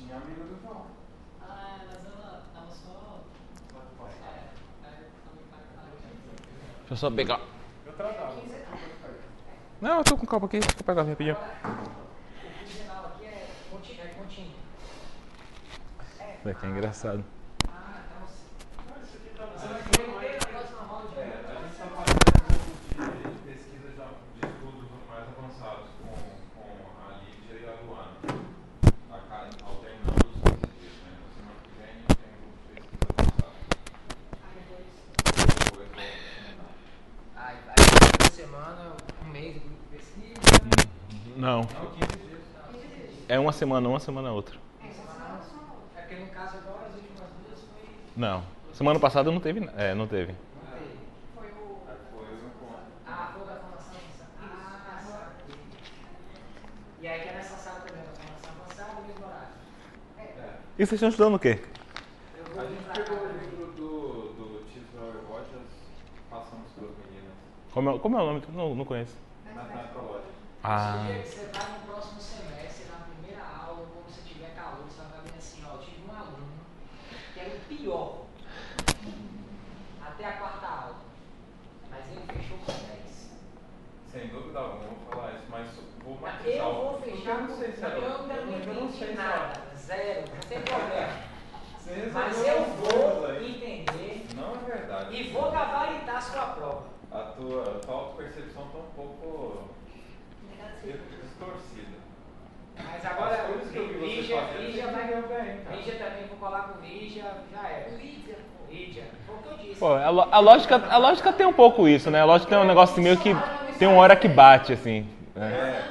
tinha amigo do João. Ah, mas ela tava só. Deixa eu só pegar. Eu tratava. Não, eu tô com o copo aqui, deixa eu pegar rapidinho. O quinzenal aqui é contínuo. Isso aqui é engraçado. Ah, então Isso aqui tá você vai querer ter a próxima roda de a novo. gente está fazendo um pouco de pesquisa de estudos mais avançados com a Lídia e a Luana. Alternando os dias, né? Na semana que vem tem um grupo de pesquisa avançado. Depois Aí, toda semana, um mês de grupo de pesquisa. Não, não, 15 dias. é uma semana outra. É porque no caso agora, as últimas duas foi. Não, semana passada não teve. Não teve. Foi o. Foi o encontro. Ah, foi o da formação avançada. E aí que é nessa sala também, da formação avançada, o mesmo horário. E vocês estão estudando o quê? Eu A vou vir gente pra cá pegou o também. livro do Tisroy Rogers, passamos para as meninas, Como é o nome? Não conheço. na prológica. Ah, Você vai no próximo semestre, na primeira aula, quando você tiver calor, você vai ver assim, ó, eu tive um aluno que era o pior até a quarta aula, mas ele fechou com 10. Sem dúvida alguma, vou falar isso, mas vou matizar. Eu vou porque fechar eu não sei se com era. eu ainda não entendi se nada, zero, não tem problema. Você resolveu Mas eu as coisas vou aí. entender Não é verdade. e vou gabaritar a sua prova. A tua autopercepção está um pouco distorcida. Mas agora, As coisas que eu vi você Lígia fazendo, você vai. entendeu bem, cara. Lígia também, vou colar com Lígia, já era. Lídia, foi o que eu disse. pô, a lógica tem um pouco isso, né? A lógica tem um negócio meio que tem uma hora que bate, assim. Né?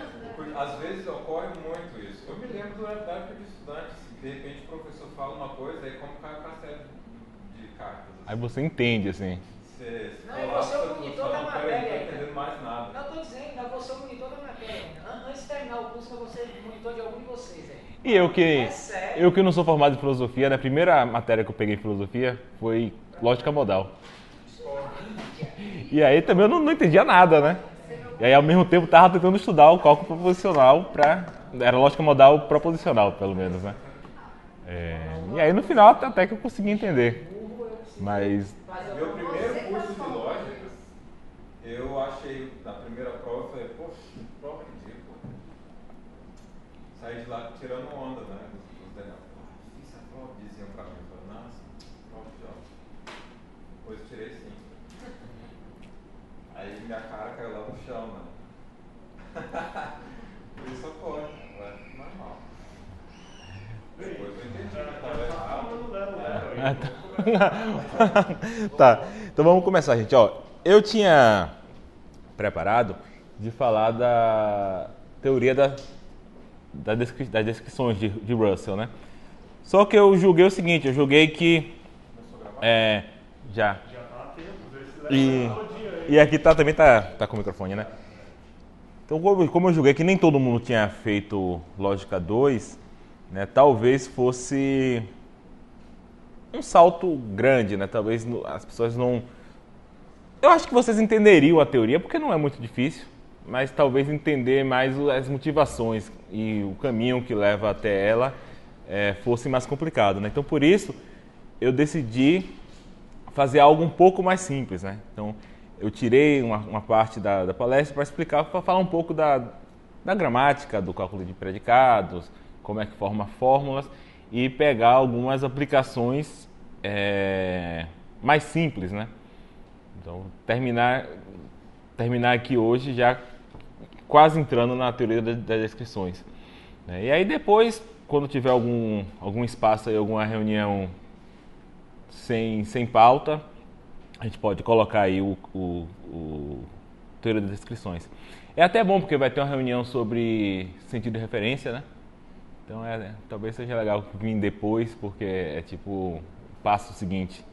Às vezes ocorre muito isso. Eu me lembro da época de estudante, se de repente o professor fala uma coisa, aí como cai o castelo de cartas. Aí Assim. você entende, assim. Você Não, e você é o monitor da não matéria estou ainda. entendendo mais nada. Não, estou dizendo, não, você é o monitor da matéria ainda. Antes de terminar o curso, eu vou ser monitor de algum de vocês aí. E É sério? eu que não sou formado em filosofia, né? A primeira matéria que eu peguei em filosofia foi lógica modal. E aí também eu não entendia nada, né? E aí ao mesmo tempo tava tentando estudar o cálculo proposicional era lógica modal proposicional, pelo menos, né? E aí no final até que eu consegui entender. Mas Meu primeiro curso de lógica, eu achei, na primeira prova, eu falei, poxa, que prova ridícula. Saí de lá tirando onda, né? Os demais. Fiz a prova, diziam pra mim. Eu falei, nossa, prova de óbvio. Depois eu tirei 5. Aí minha cara caiu lá no chão, né? Isso ocorre, é normal. Depois eu entendi que estava errado. tá, então vamos começar, gente. Ó, eu tinha preparado de falar da teoria das descrições de Russell, né? Só que eu julguei o seguinte, eu julguei que já e aqui também tá com o microfone, né? Então, como eu julguei que nem todo mundo tinha feito Lógica 2, né? Talvez fosse um salto grande, né? Talvez as pessoas não... Eu acho que vocês entenderiam a teoria, porque não é muito difícil, mas talvez entender mais as motivações e o caminho que leva até ela fosse mais complicado, né? Então, por isso, eu decidi fazer algo um pouco mais simples, né? Então, eu tirei uma parte da palestra para explicar, para falar um pouco da gramática, do cálculo de predicados, como é que forma fórmulas e pegar algumas aplicações mais simples, né? Então, terminar aqui hoje já quase entrando na teoria das descrições. E aí depois, quando tiver algum espaço aí, alguma reunião sem pauta, a gente pode colocar aí o teoria das descrições. É até bom porque vai ter uma reunião sobre sentido de referência, né? Então talvez seja legal vir depois, porque é tipo o passo seguinte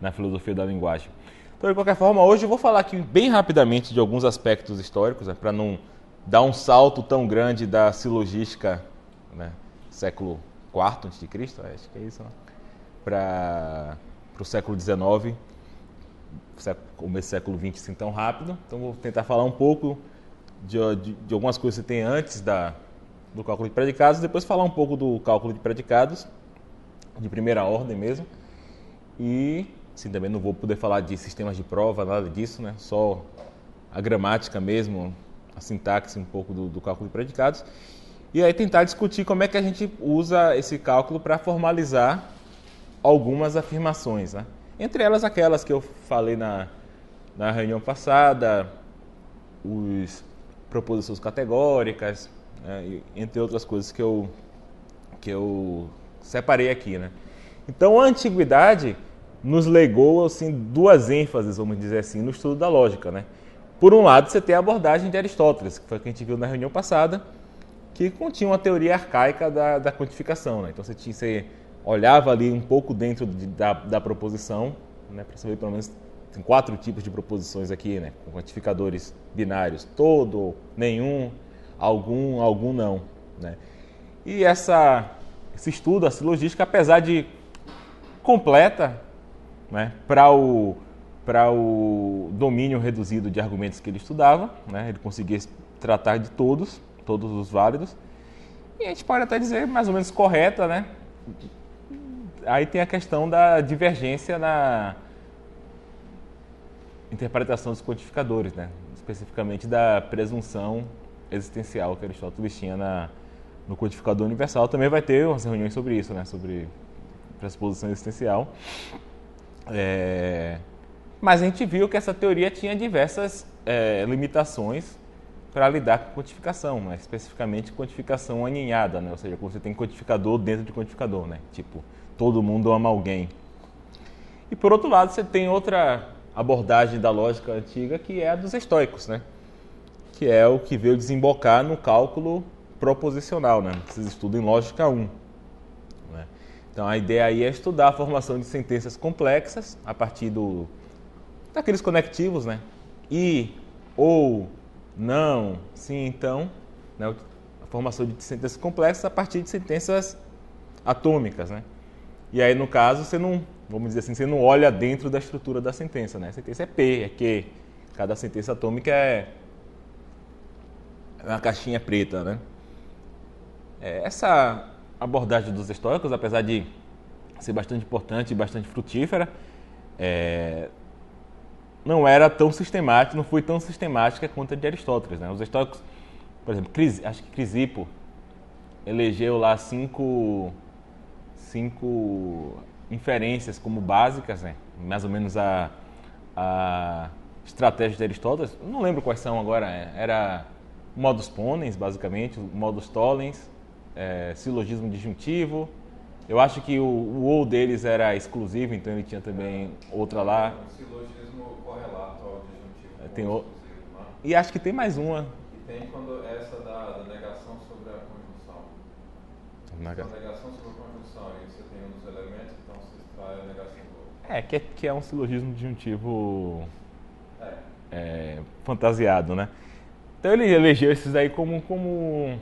na filosofia da linguagem. Então, de qualquer forma, hoje eu vou falar aqui bem rapidamente de alguns aspectos históricos, né, para não dar um salto tão grande da silogística, né, século IV a.C., acho que é isso, né, para o século XIX, começo do século XX assim tão rápido. Então vou tentar falar um pouco de algumas coisas que tem antes do cálculo de predicados, depois falar um pouco do cálculo de predicados, de primeira ordem mesmo, e sim, também não vou poder falar de sistemas de prova, nada disso, né? Só a gramática mesmo, a sintaxe um pouco do cálculo de predicados, e aí tentar discutir como é que a gente usa esse cálculo para formalizar algumas afirmações, né? Entre elas aquelas que eu falei na reunião passada, os proposições categóricas, né? Entre outras coisas que eu separei aqui, né? Então a antiguidade nos legou assim, duas ênfases, vamos dizer assim, no estudo da lógica, né? Por um lado, você tem a abordagem de Aristóteles, que foi a que a gente viu na reunião passada, que continha uma teoria arcaica da quantificação, né? Então você olhava ali um pouco dentro da proposição, né? Para saber pelo menos tem 4 tipos de proposições aqui, né? Com quantificadores binários: todo, nenhum, algum não, né? E esse estudo, a silogística, apesar de completa, né, para o domínio reduzido de argumentos que ele estudava, né, ele conseguia tratar de todos os válidos, e a gente pode até dizer mais ou menos correta, né? Aí tem a questão da divergência na interpretação dos quantificadores, né, especificamente da presunção existencial que Aristóteles tinha no quantificador universal. Também vai ter umas reuniões sobre isso, né, sobre pressuposição existencial. Mas a gente viu que essa teoria tinha diversas limitações para lidar com quantificação, né? Especificamente quantificação aninhada, né? Ou seja, quando você tem quantificador dentro de quantificador, né? Tipo, todo mundo ama alguém. E por outro lado, você tem outra abordagem da lógica antiga, que é a dos estoicos, né? Que é o que veio desembocar no cálculo proposicional, né? Vocês estudam em lógica 1. Então a ideia aí é estudar a formação de sentenças complexas a partir daqueles conectivos, né? E, ou, não, sim, então, né? A formação de sentenças complexas a partir de sentenças atômicas, né? E aí no caso você não, vamos dizer assim, você não olha dentro da estrutura da sentença, né? A sentença é P, é Q. Cada sentença atômica é uma caixinha preta, né? Essa abordagem dos estoicos, apesar de ser bastante importante e bastante frutífera, não era tão sistemática, não foi tão sistemática quanto a de Aristóteles, né? Os estoicos, por exemplo, acho que Crisipo elegeu lá cinco inferências como básicas, né? Mais ou menos a estratégia de Aristóteles. Não lembro quais são agora. Era modus ponens, basicamente, modus tollens, silogismo disjuntivo. Eu acho que o ou deles era exclusivo, então ele tinha também outra lá. O silogismo correlato ao disjuntivo. Tem exclusivo, né? E acho que tem mais uma. E tem quando essa da negação sobre a conjunção. A negação sobre a conjunção, e você tem um dos elementos, então você extrai a negação do outro. Que é um silogismo disjuntivo fantasiado, né? Então ele elegeu esses aí como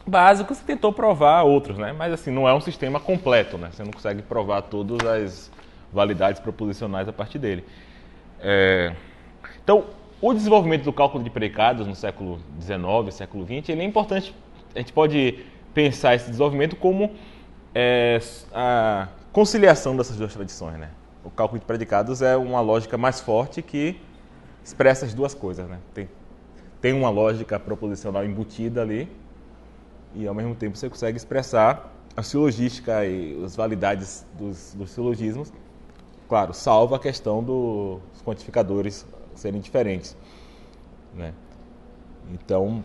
básicos e tentou provar outros, né? Mas assim, não é um sistema completo, né? Você não consegue provar todas as validades proposicionais a partir dele. Então, o desenvolvimento do cálculo de predicados no século XIX, século XX, ele é importante. A gente pode pensar esse desenvolvimento como a conciliação dessas duas tradições, né? O cálculo de predicados é uma lógica mais forte que expressa as duas coisas, né? Tem uma lógica proposicional embutida ali, e ao mesmo tempo você consegue expressar a silogística e as validades dos silogismos, claro, salvo a questão dos quantificadores serem diferentes, né? Então,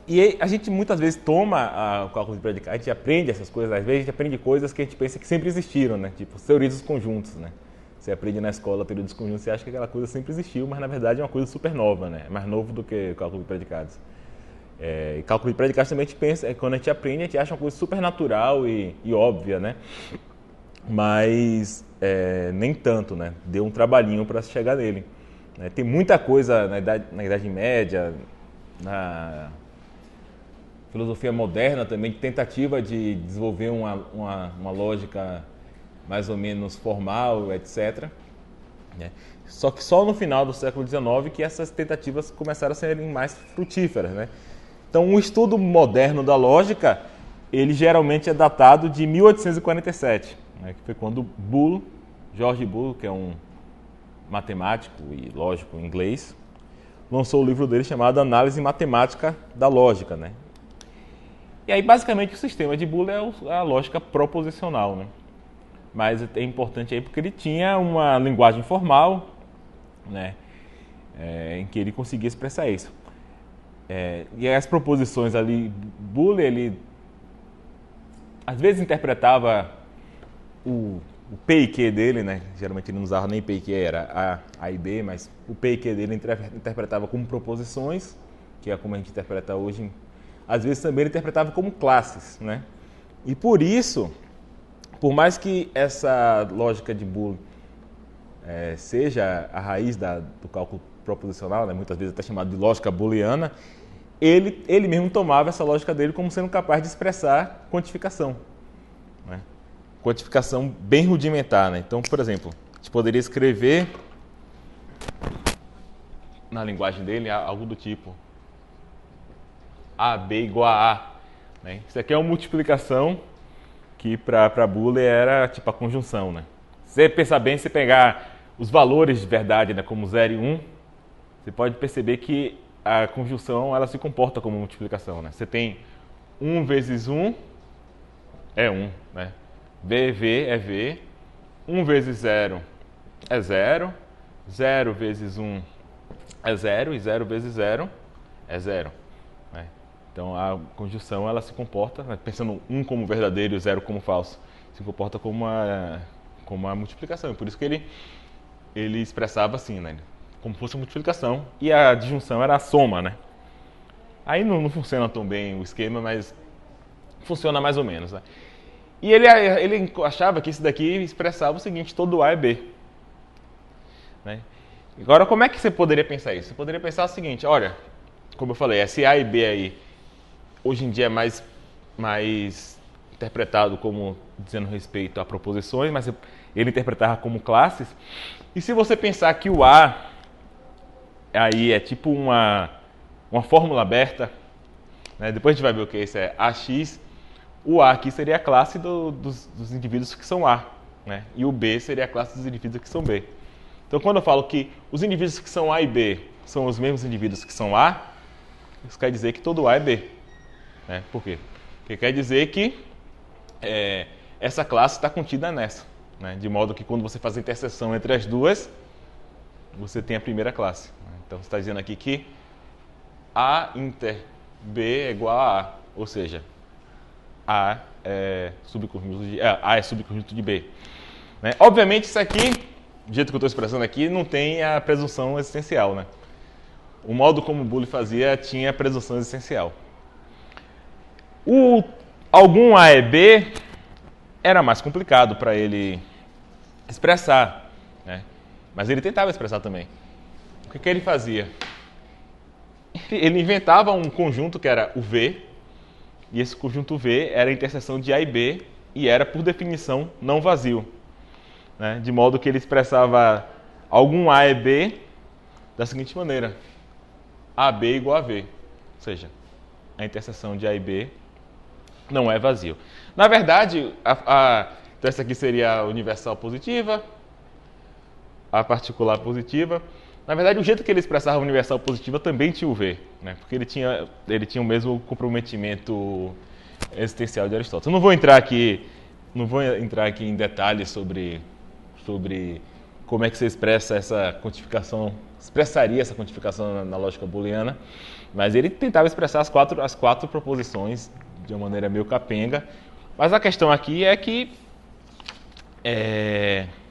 e a gente muitas vezes toma o cálculo de predicados, a gente aprende essas coisas, às vezes a gente aprende coisas que a gente pensa que sempre existiram, né? Tipo, teorias dos conjuntos, né? Você aprende na escola a teoria dos conjuntos, você acha que aquela coisa sempre existiu, mas na verdade é uma coisa super nova, né? É mais novo do que o cálculo de predicados. E cálculo de predicados também a gente pensa, quando a gente aprende, a gente acha uma coisa super natural e óbvia, né? Mas nem tanto, né? Deu um trabalhinho para chegar nele. Tem muita coisa na Idade Média, na filosofia moderna também, de tentativa de desenvolver uma lógica mais ou menos formal, etc. Só que só no final do século XIX que essas tentativas começaram a serem mais frutíferas, né? Então, um estudo moderno da lógica, ele geralmente é datado de 1847, né, que foi quando Boole, George Boole, que é um matemático e lógico inglês, lançou o livro dele chamado Análise Matemática da Lógica, né? E aí, basicamente, o sistema de Boole é a lógica proposicional, né? Mas é importante aí porque ele tinha uma linguagem formal, né? Em que ele conseguia expressar isso. E as proposições ali, Boole, ele às vezes interpretava o P e Q dele, né? Geralmente ele não usava nem P e Q, era A e B, mas o P e Q dele interpretava como proposições, que é como a gente interpreta hoje. Às vezes também ele interpretava como classes, né? E por isso, por mais que essa lógica de Boole seja a raiz do cálculo proposicional, né? Muitas vezes até chamado de lógica booleana, ele mesmo tomava essa lógica dele como sendo capaz de expressar quantificação, né? Quantificação bem rudimentar, né? Então, por exemplo, a gente poderia escrever na linguagem dele algo do tipo AB igual a A, né? Isso aqui é uma multiplicação que para Boole era tipo a conjunção, né? Se você pensar bem, se pegar os valores de verdade, né, como 0 e 1, você pode perceber que a conjunção ela se comporta como multiplicação, né? Você tem 1 vezes 1 é 1, né? V é V, 1 vezes 0 é 0, 0 vezes 1 é 0 e 0 vezes 0 é 0. Né? Então a conjunção ela se comporta, né, pensando 1 como verdadeiro e 0 como falso, se comporta como uma multiplicação. E por isso que ele expressava assim, né, como fosse uma multiplicação, e a disjunção era a soma. Né? Aí não funciona tão bem o esquema, mas funciona mais ou menos. Né? E ele achava que isso daqui expressava o seguinte: todo A é B. Né? Agora, como é que você poderia pensar isso? Você poderia pensar o seguinte: olha, como eu falei, esse A e B aí, hoje em dia é mais interpretado como dizendo respeito a proposições, mas ele interpretava como classes. E se você pensar que o A aí é tipo uma fórmula aberta, né? Depois a gente vai ver o que é isso, é AX. O A aqui seria a classe dos indivíduos que são A, né? E o B seria a classe dos indivíduos que são B. Então, quando eu falo que os indivíduos que são A e B são os mesmos indivíduos que são A, isso quer dizer que todo A é B. Né? Por quê? Porque quer dizer que essa classe está contida nessa. Né? De modo que quando você faz a interseção entre as duas, você tem a primeira classe. Então, você está dizendo aqui que A inter B é igual a A, ou seja, A é subconjunto de B. Né? Obviamente, isso aqui, do jeito que eu estou expressando aqui, não tem a presunção existencial. Né? O modo como Boole fazia tinha a presunção existencial. Algum A é B era mais complicado para ele expressar. Né? Mas ele tentava expressar também. O que ele fazia? Ele inventava um conjunto que era o V, e esse conjunto V era a interseção de A e B, e era, por definição, não vazio. Né? De modo que ele expressava algum A é B da seguinte maneira: AB igual a V. Ou seja, a interseção de A e B não é vazio. Na verdade, então essa aqui seria a universal positiva, a particular positiva. Na verdade, o jeito que ele expressava a universal positiva também tinha o V, né? Porque ele tinha o mesmo comprometimento existencial de Aristóteles. Eu não vou entrar aqui em detalhes sobre como é que você expressaria essa quantificação na lógica booleana, mas ele tentava expressar as quatro proposições de uma maneira meio capenga. Mas a questão aqui é que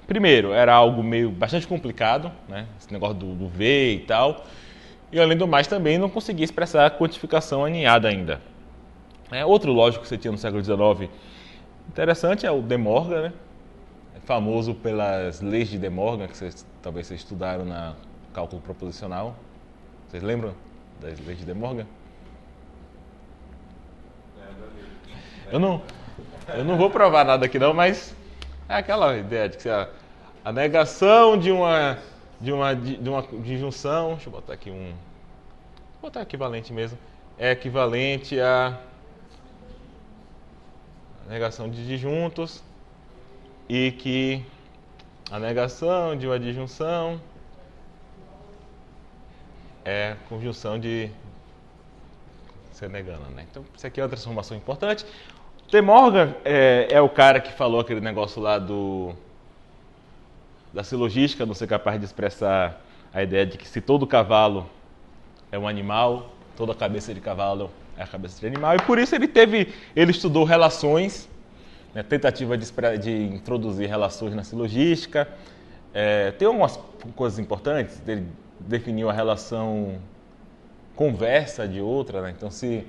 primeiro, era algo bastante complicado, né? Esse negócio do V e tal. E, além do mais, também não conseguia expressar a quantificação aninhada ainda. Outro lógico que você tinha no século XIX interessante é o De Morgan, né? É famoso pelas leis de De Morgan, que talvez vocês estudaram na cálculo proposicional. Vocês lembram das leis de De Morgan? Eu não vou provar nada aqui não, mas é aquela ideia de que a negação de uma disjunção, deixa eu botar aqui botar equivalente mesmo, é equivalente à negação de disjuntos e que a negação de uma disjunção é conjunção de ser negando, né? Então, isso aqui é uma transformação importante. De Morgan é o cara que falou aquele negócio lá da silogística, não ser capaz de expressar a ideia de que se todo cavalo é um animal, toda cabeça de cavalo é a cabeça de animal, e por isso ele estudou relações, né, tentativa de introduzir relações na silogística. Tem algumas coisas importantes, ele definiu a relação conversa de outra, né? Então se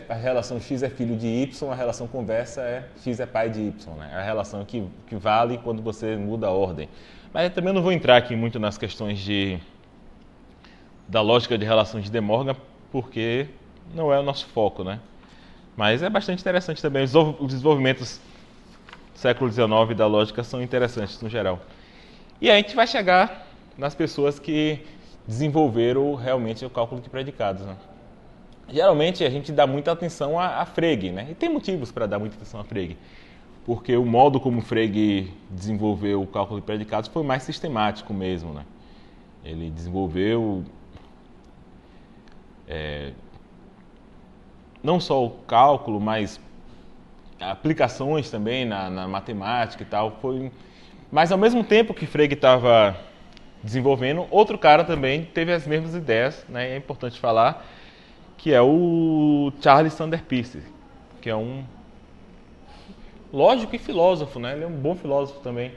a relação x é filho de y, a relação conversa é x é pai de y, né? É a relação que vale quando você muda a ordem. Mas eu também não vou entrar aqui muito nas questões da lógica de relações de De Morgan, porque não é o nosso foco, né? Mas é bastante interessante também. Os desenvolvimentos do século XIX da lógica são interessantes no geral. E aí a gente vai chegar nas pessoas que desenvolveram realmente o cálculo de predicados, né? Geralmente a gente dá muita atenção a Frege, né? E tem motivos para dar muita atenção a Frege, porque o modo como Frege desenvolveu o cálculo de predicados foi mais sistemático mesmo, né? Ele desenvolveu não só o cálculo, mas aplicações também na matemática e tal. Mas ao mesmo tempo que Frege estava desenvolvendo, outro cara também teve as mesmas ideias, né? É importante falar que é o Charles Sanders Peirce, que é um lógico e filósofo, né? Ele é um bom filósofo também,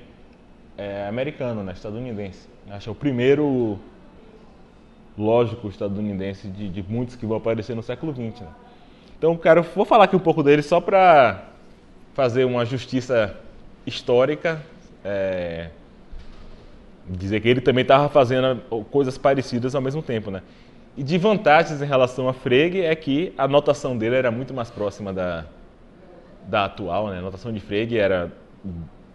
americano, né? Estadunidense. Acho que é o primeiro lógico estadunidense de muitos que vão aparecer no século XX, né? Então, vou falar aqui um pouco dele só para fazer uma justiça histórica, dizer que ele também estava fazendo coisas parecidas ao mesmo tempo, né? E de vantagens em relação a Frege é que a notação dele era muito mais próxima da atual, né? A notação de Frege era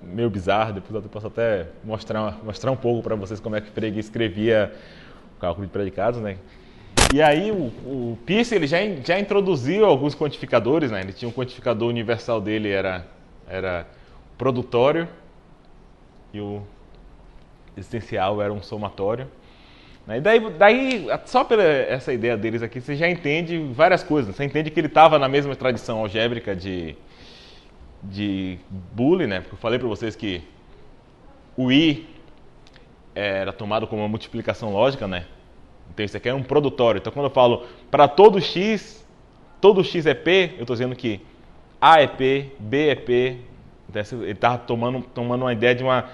meio bizarra, depois eu posso até mostrar um pouco para vocês como é que Frege escrevia o cálculo de predicados, né? E aí o Peirce ele já introduziu alguns quantificadores, né? Ele tinha um quantificador universal dele, era produtório, e o existencial era um somatório. E daí, só pela essa ideia deles aqui, você já entende várias coisas. Você entende que ele estava na mesma tradição algébrica de Boole, né? Porque eu falei para vocês que o I era tomado como uma multiplicação lógica, né? Então isso aqui é um produtório. Então quando eu falo para todo x é P, eu estou dizendo que A é P, B é P. Então, ele estava tomando uma ideia de uma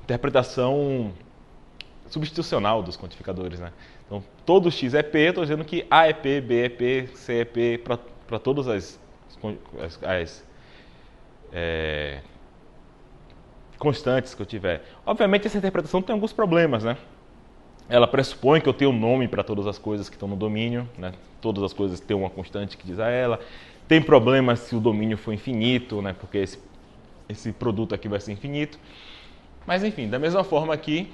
interpretação substitucional dos quantificadores, né? Então, todo x é P, eu estou dizendo que A é P, B é P, C é P, para todas as constantes que eu tiver. Obviamente, essa interpretação tem alguns problemas, né? Ela pressupõe que eu tenho um nome para todas as coisas que estão no domínio, né? Todas as coisas têm uma constante que diz a ela. Tem problemas se o domínio for infinito, né? Porque esse produto aqui vai ser infinito. Mas, enfim, da mesma forma que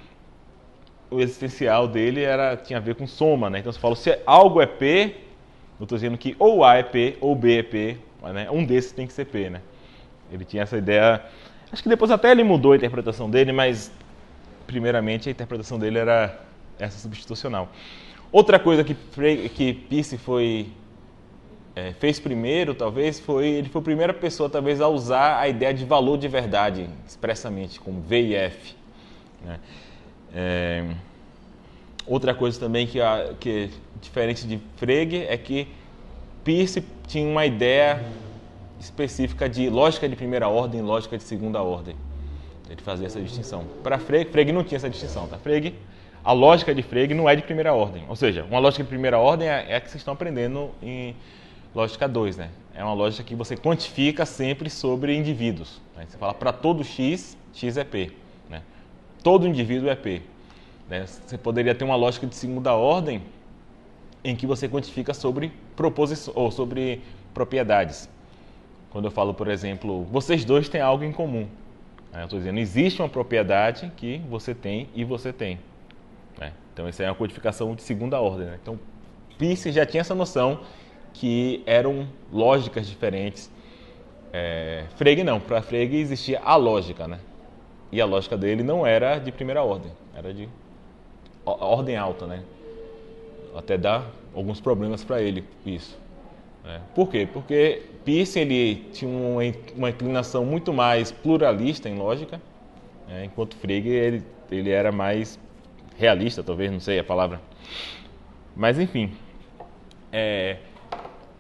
o existencial dele tinha a ver com soma, né? Então, se eu falo se algo é P, eu estou dizendo que ou A é P ou B é P, né? Um desses tem que ser P, né? Ele tinha essa ideia. Acho que depois até ele mudou a interpretação dele, mas primeiramente a interpretação dele era essa substitucional. Outra coisa que Peirce fez primeiro, talvez, ele foi a primeira pessoa, talvez, a usar a ideia de valor de verdade expressamente, como V e F, né? Outra coisa também que é diferente de Frege é que Peirce tinha uma ideia específica de lógica de primeira ordem e lógica de segunda ordem. Ele fazia essa distinção. Para Frege não tinha essa distinção, tá? A lógica de Frege não é de primeira ordem. Ou seja, uma lógica de primeira ordem é a que vocês estão aprendendo em lógica 2, né? É uma lógica que você quantifica sempre sobre indivíduos, né? Você fala para todo x é P, né? Todo indivíduo é P, né? Você poderia ter uma lógica de segunda ordem em que você quantifica sobre proposições ou sobre propriedades. Quando eu falo, por exemplo, vocês dois têm algo em comum, né? Eu estou dizendo, existe uma propriedade que você tem e você tem, né? Então, essa é uma codificação de segunda ordem, né? Então, Peirce já tinha essa noção que eram lógicas diferentes. Frege não, para Frege existia a lógica, né? E a lógica dele não era de primeira ordem, era de ordem alta, né? Até dá alguns problemas para ele isso. Por quê? Porque Peirce ele tinha uma inclinação muito mais pluralista em lógica, enquanto Frege ele era mais realista, talvez, não sei a palavra. Mas enfim,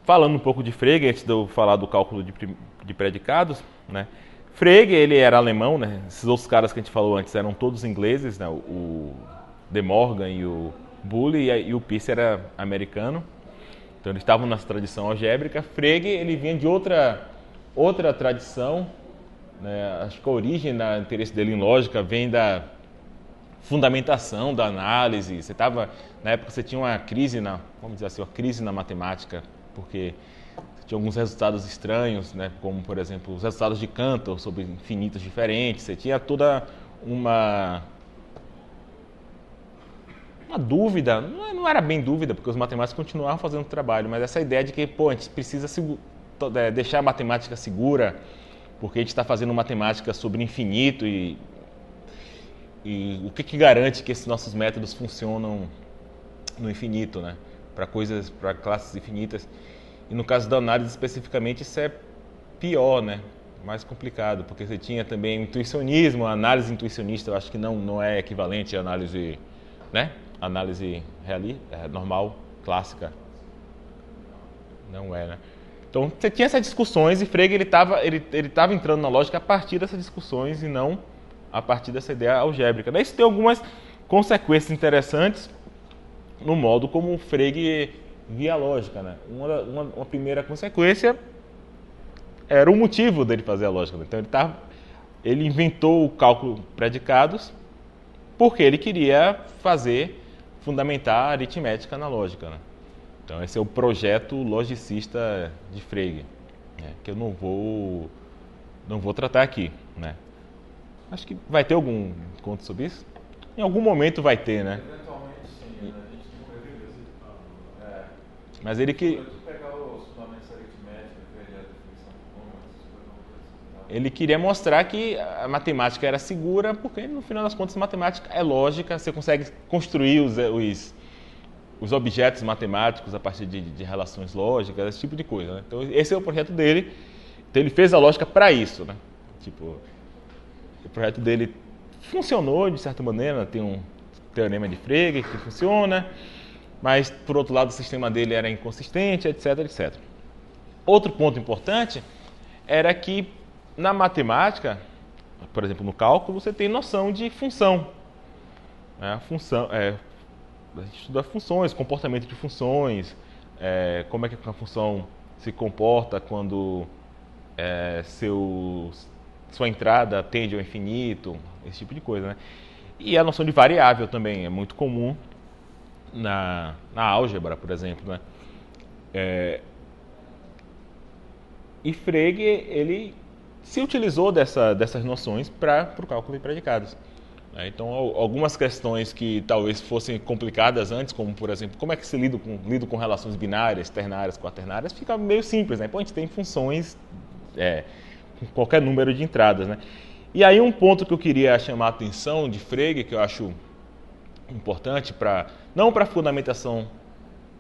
falando um pouco de Frege, antes de eu falar do cálculo de predicados, né? Frege ele era alemão, né? Esses outros caras que a gente falou antes eram todos ingleses, né? O De Morgan e o Boole, e o Peirce era americano. Então eles estavam nessa tradição algébrica. Frege ele vinha de outra tradição, né? Acho que a origem do interesse dele em lógica vem da fundamentação da análise. Na época você tinha uma crise vamos dizer assim, uma crise na matemática, porque tinha alguns resultados estranhos, né? Como por exemplo os resultados de Cantor sobre infinitos diferentes. Você tinha toda uma dúvida, não era bem dúvida, porque os matemáticos continuavam fazendo o trabalho, mas essa ideia de que a gente precisa deixar a matemática segura, porque a gente está fazendo matemática sobre infinito e o que garante que esses nossos métodos funcionam no infinito, né? Para classes infinitas. E no caso da análise especificamente isso é pior, né? Mais complicado, porque você tinha também intuicionismo, a análise intuicionista eu acho que não é equivalente à análise, né? Análise normal, clássica. Não é, né? Então você tinha essas discussões e Frege ele estava entrando na lógica a partir dessas discussões e não a partir dessa ideia algébrica. Daí isso tem algumas consequências interessantes no modo como Frege via a lógica, né? Uma primeira consequência era o motivo dele fazer a lógica. Né? Então ele inventou o cálculo predicados porque ele queria fundamentar a aritmética na lógica. Né? Então esse é o projeto logicista de Frege, né? Que eu não vou tratar aqui. Né? Acho que vai ter algum encontro sobre isso? Em algum momento vai ter, né? Eventualmente sim, né? A gente não prevê isso. Mas ele que... pegar os fundamentos aritméticos, ver a definição de números, ele queria mostrar que a matemática era segura, porque no final das contas a matemática é lógica, você consegue construir os objetos matemáticos a partir de relações lógicas, esse tipo de coisa. Né? Então esse é o projeto dele, então ele fez a lógica para isso. Né? Tipo, o projeto dele funcionou de certa maneira, tem um teorema de Frege que funciona, mas por outro lado o sistema dele era inconsistente, etc, etc. Outro ponto importante era que na matemática, por exemplo no cálculo, você tem noção de função. A gente estuda funções, comportamento de funções, como é que a função se comporta quando sua entrada tende ao infinito, esse tipo de coisa, né? E a noção de variável também é muito comum na álgebra, por exemplo, né? E Frege, ele se utilizou dessas noções para o cálculo de predicados. Então, algumas questões que talvez fossem complicadas antes, como, por exemplo, como é que se lida com relações binárias, ternárias, quaternárias, fica meio simples, né? Pô, a gente tem funções com qualquer número de entradas, né? E aí um ponto que eu queria chamar a atenção de Frege, que eu acho importante, não para a fundamentação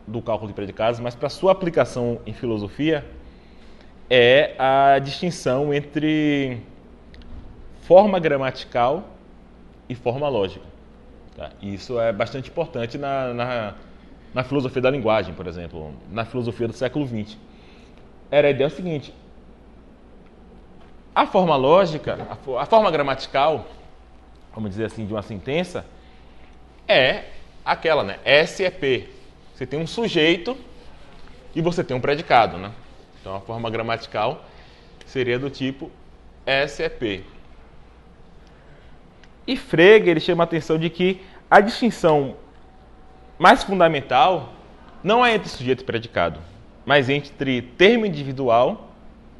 do cálculo de predicados, mas para a sua aplicação em filosofia, é a distinção entre forma gramatical e forma lógica. Tá? Isso é bastante importante na filosofia da linguagem, por exemplo, na filosofia do século XX. Era a ideia seguinte: a forma lógica, a forma gramatical, vamos dizer assim, de uma sentença, é aquela, né? S é P. Você tem um sujeito e você tem um predicado, né? Então a forma gramatical seria do tipo S é P. E Frege, ele chama a atenção de que a distinção mais fundamental não é entre sujeito e predicado, mas entre termo individual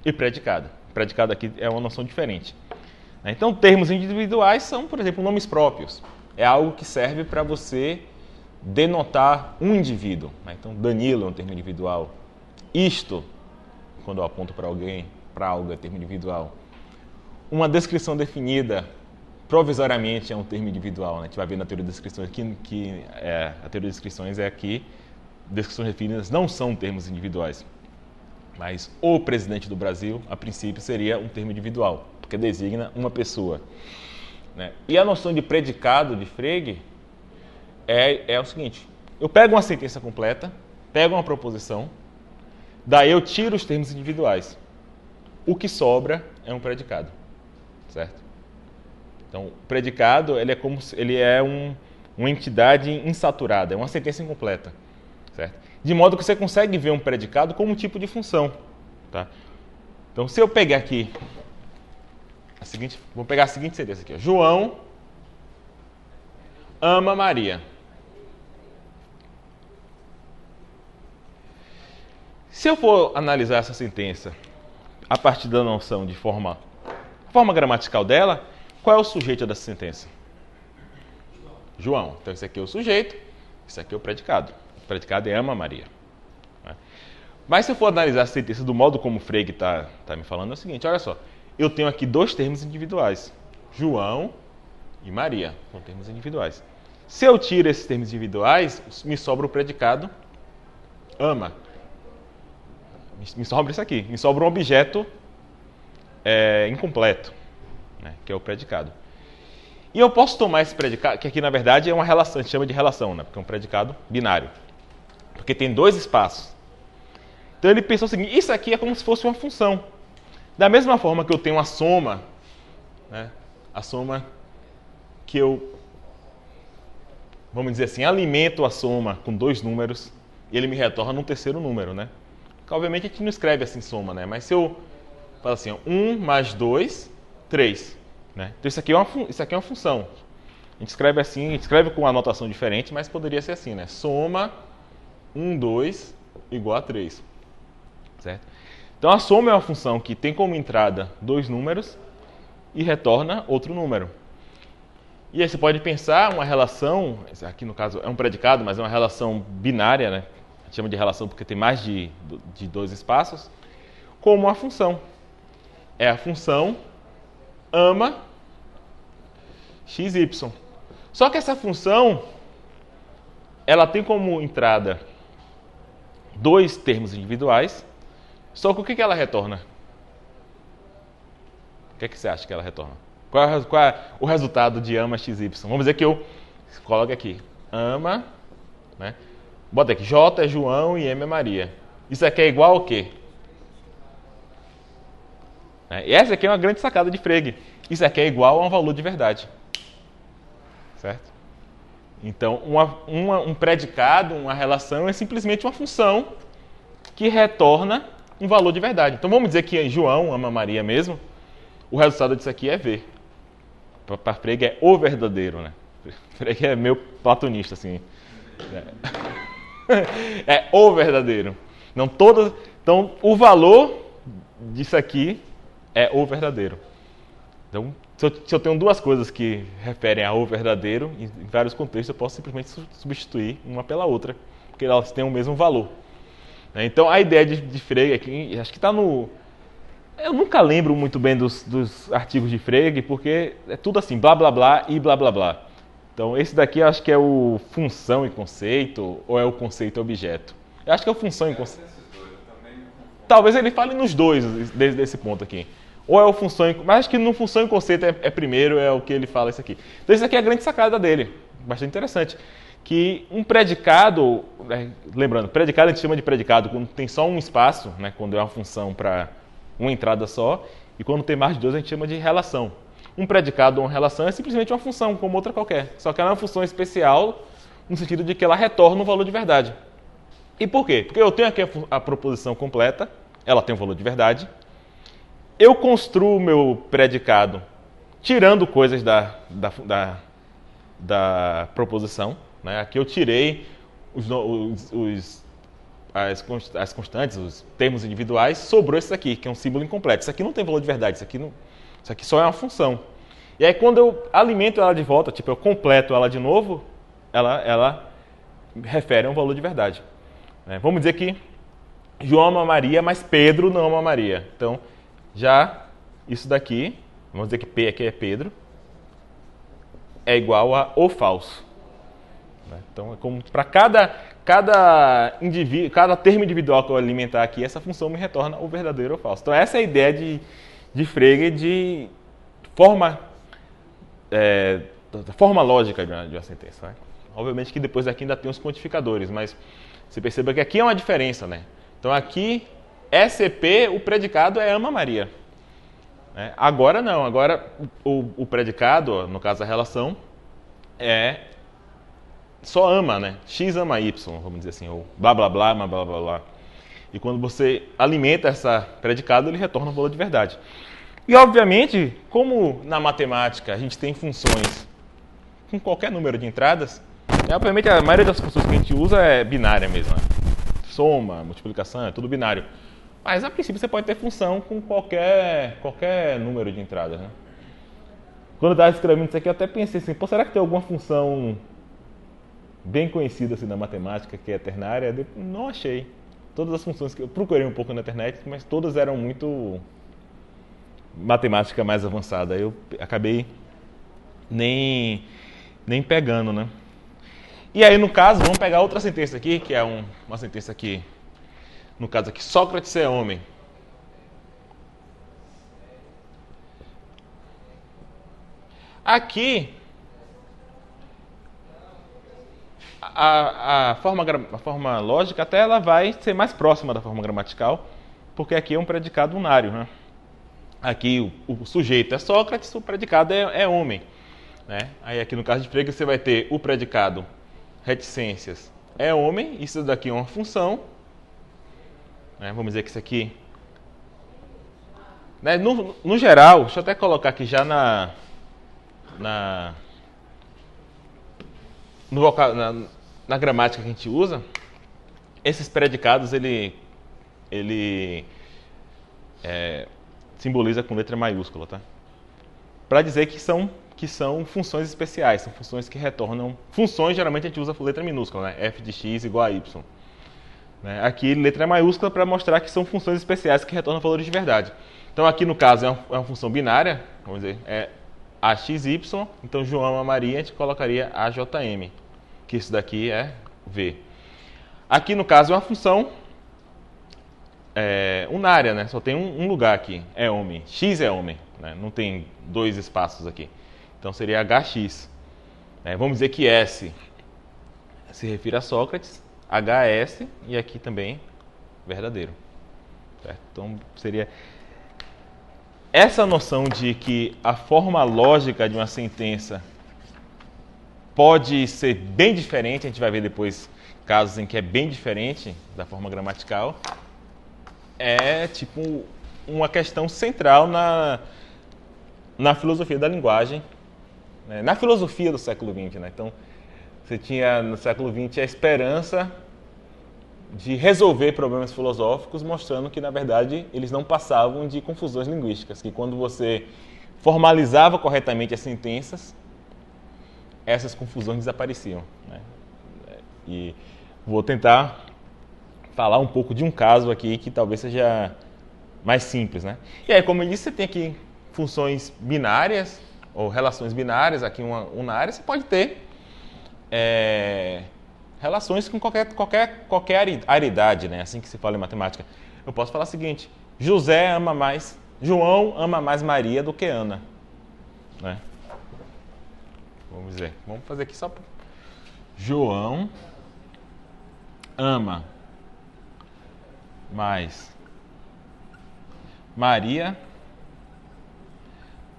e predicado. Predicado aqui é uma noção diferente. Então, termos individuais são, por exemplo, nomes próprios. É algo que serve para você denotar um indivíduo. Né? Então, Danilo é um termo individual. Isto, quando eu aponto para alguém, para algo, é termo individual. Uma descrição definida, provisoriamente, é um termo individual. Né? A gente vai ver na teoria de descrições a teoria de descrições é aqui. Descrições definidas não são termos individuais. Mas o presidente do Brasil, a princípio, seria um termo individual, porque designa uma pessoa. Né? E a noção de predicado de Frege é o seguinte: eu pego uma sentença completa, pego uma proposição, daí eu tiro os termos individuais. O que sobra é um predicado, certo? Então, o predicado ele é uma entidade insaturada, é uma sentença incompleta, certo? De modo que você consegue ver um predicado como um tipo de função, tá? Então, se eu pegar aqui vou pegar a seguinte sentença aqui: ó. João ama Maria. Se eu for analisar essa sentença a partir da noção de forma gramatical dela, qual é o sujeito dessa sentença? João. Então, esse aqui é o sujeito, esse aqui é o predicado. O predicado é ama Maria. Mas se eu for analisar a sentença do modo como o Frege está me falando, é o seguinte: olha só, eu tenho aqui dois termos individuais, João e Maria, são termos individuais. Se eu tiro esses termos individuais, me sobra o predicado ama. Me sobra isso aqui, me sobra um objeto incompleto, né, que é o predicado. E eu posso tomar esse predicado, que aqui na verdade é uma relação, a gente chama de relação, né, porque é um predicado binário, porque tem dois espaços. Então ele pensou o seguinte: isso aqui é como se fosse uma função. Da mesma forma que eu tenho a soma, né, a soma que eu, vamos dizer assim, alimento a soma com dois números e ele me retorna um terceiro número, né? Obviamente a gente não escreve assim soma, né? Mas se eu falo assim, ó, 1 mais 2, 3. Né? Então isso aqui é uma função. A gente escreve assim, a gente escreve com uma anotação diferente, mas poderia ser assim, né? Soma 1, 2 igual a 3. Certo? Então a soma é uma função que tem como entrada dois números e retorna outro número. E aí você pode pensar uma relação, aqui no caso é um predicado, mas é uma relação binária, né? A gente chama de relação porque tem mais de dois espaços, como uma função. É a função ama xy. Só que essa função, ela tem como entrada dois termos individuais, só que o que ela retorna? O que você acha que ela retorna? Qual é o resultado de ama xy? Vamos dizer que eu coloque aqui, ama, né? Bota aqui, J é João e M é Maria. Isso aqui é igual ao quê? E essa aqui é uma grande sacada de Frege. Isso aqui é igual a um valor de verdade. Certo? Então, um predicado, uma relação, é simplesmente uma função que retorna um valor de verdade. Então, vamos dizer que João ama Maria mesmo. O resultado disso aqui é V. Para Frege é o verdadeiro, né? Frege é meio platonista, assim. É o verdadeiro. Então, o valor disso aqui é o verdadeiro. Então, se eu tenho duas coisas que referem ao verdadeiro, em vários contextos eu posso simplesmente substituir uma pela outra, porque elas têm o mesmo valor. Então, a ideia de Frege aqui, acho que está no... Eu nunca lembro muito bem dos artigos de Frege, porque é tudo assim, blá, blá, blá e blá, blá, blá. Então, esse daqui eu acho que é o função e conceito, ou é o conceito e objeto? Eu acho que é o função e conceito. Talvez ele fale nos dois, desde esse ponto aqui. Ou é o função, mas acho que no função e conceito é primeiro, é o que ele fala isso aqui. Então, isso aqui é a grande sacada dele, bastante interessante. Que um predicado, lembrando, predicado a gente chama de predicado quando tem só um espaço, né, quando é uma função para uma entrada só, e quando tem mais de dois a gente chama de relação. Um predicado ou uma relação é simplesmente uma função, como outra qualquer. Só que ela é uma função especial no sentido de que ela retorna um valor de verdade. E por quê? Porque eu tenho aqui a proposição completa, ela tem um valor de verdade. Eu construo o meu predicado tirando coisas da proposição. Né? Aqui eu tirei as constantes, os termos individuais, sobrou isso aqui, que é um símbolo incompleto. Isso aqui não tem valor de verdade, isso aqui só é uma função. E aí quando eu alimento ela de volta, tipo, eu completo ela de novo, ela refere a um valor de verdade. Vamos dizer que João ama Maria, mas Pedro não ama Maria. Então, já isso daqui, vamos dizer que P aqui é Pedro, é igual a o falso. Então, é como para cada indivíduo, cada termo individual que eu alimentar aqui, essa função me retorna o verdadeiro ou falso. Então, essa é a ideia de Frege de forma lógica de uma sentença. Né? Obviamente que depois daqui ainda tem os quantificadores, mas você perceba que aqui é uma diferença. Né? Então, aqui, SCP, o predicado é ama Maria. Agora não, agora o predicado, no caso da relação, só ama, né? X ama Y, vamos dizer assim, ou blá blá blá, blá blá blá blá. E quando você alimenta esse predicado, ele retorna um valor de verdade. E obviamente, como na matemática a gente tem funções com qualquer número de entradas, obviamente a maioria das funções que a gente usa é binária mesmo, né? Soma, multiplicação, é tudo binário. Mas, a princípio, você pode ter função com qualquer número de entradas. Né? Quando eu estava escrevendo isso aqui, eu até pensei assim, será que tem alguma função bem conhecida assim, na matemática, que é ternária? Não achei. Todas as funções que eu procurei um pouco na internet, mas todas eram muito matemática mais avançada. Eu acabei nem pegando, né? E aí, no caso, vamos pegar outra sentença aqui, que é uma sentença aqui. No caso aqui, Sócrates é homem. Aqui, a forma lógica até ela vai ser mais próxima da forma gramatical, porque aqui é um predicado unário. Né? Aqui o sujeito é Sócrates, o predicado é homem. Né? Aí aqui no caso de Frege você vai ter o predicado reticências é homem, isso daqui é uma função. Vamos dizer que isso aqui... No geral, deixa eu até colocar aqui já na gramática que a gente usa, esses predicados ele simboliza com letra maiúscula, tá? Para dizer que são funções especiais, são funções que retornam... Funções, geralmente, a gente usa letra minúscula, né? F de x igual a y. Aqui, letra maiúscula para mostrar que são funções especiais que retornam valores de verdade. Então, aqui no caso, é uma função binária, vamos dizer, é AXY, então João ama Maria, a gente colocaria AJM, que isso daqui é V. Aqui no caso é uma função unária, né? Só tem um lugar aqui, é homem, X é homem, né? Não tem dois espaços aqui. Então seria HX. Vamos dizer que S se refere a Sócrates, HS e aqui também verdadeiro. Certo? Então seria essa noção de que a forma lógica de uma sentença pode ser bem diferente, a gente vai ver depois casos em que é bem diferente da forma gramatical, é tipo uma questão central na filosofia da linguagem, né? Na filosofia do século XX. Né? Então, você tinha no século XX a esperança de resolver problemas filosóficos, mostrando que, na verdade, eles não passavam de confusões linguísticas, que quando você formalizava corretamente as sentenças, essas confusões desapareciam. Né? E vou tentar falar um pouco de um caso aqui que talvez seja mais simples. Né? E aí, como eu disse, você tem aqui funções binárias, ou relações binárias, aqui uma unária, você pode ter relações com qualquer aridade, né? Assim que se fala em matemática. Eu posso falar o seguinte: João ama mais Maria do que Ana. Né? Vamos fazer aqui só... João ama mais Maria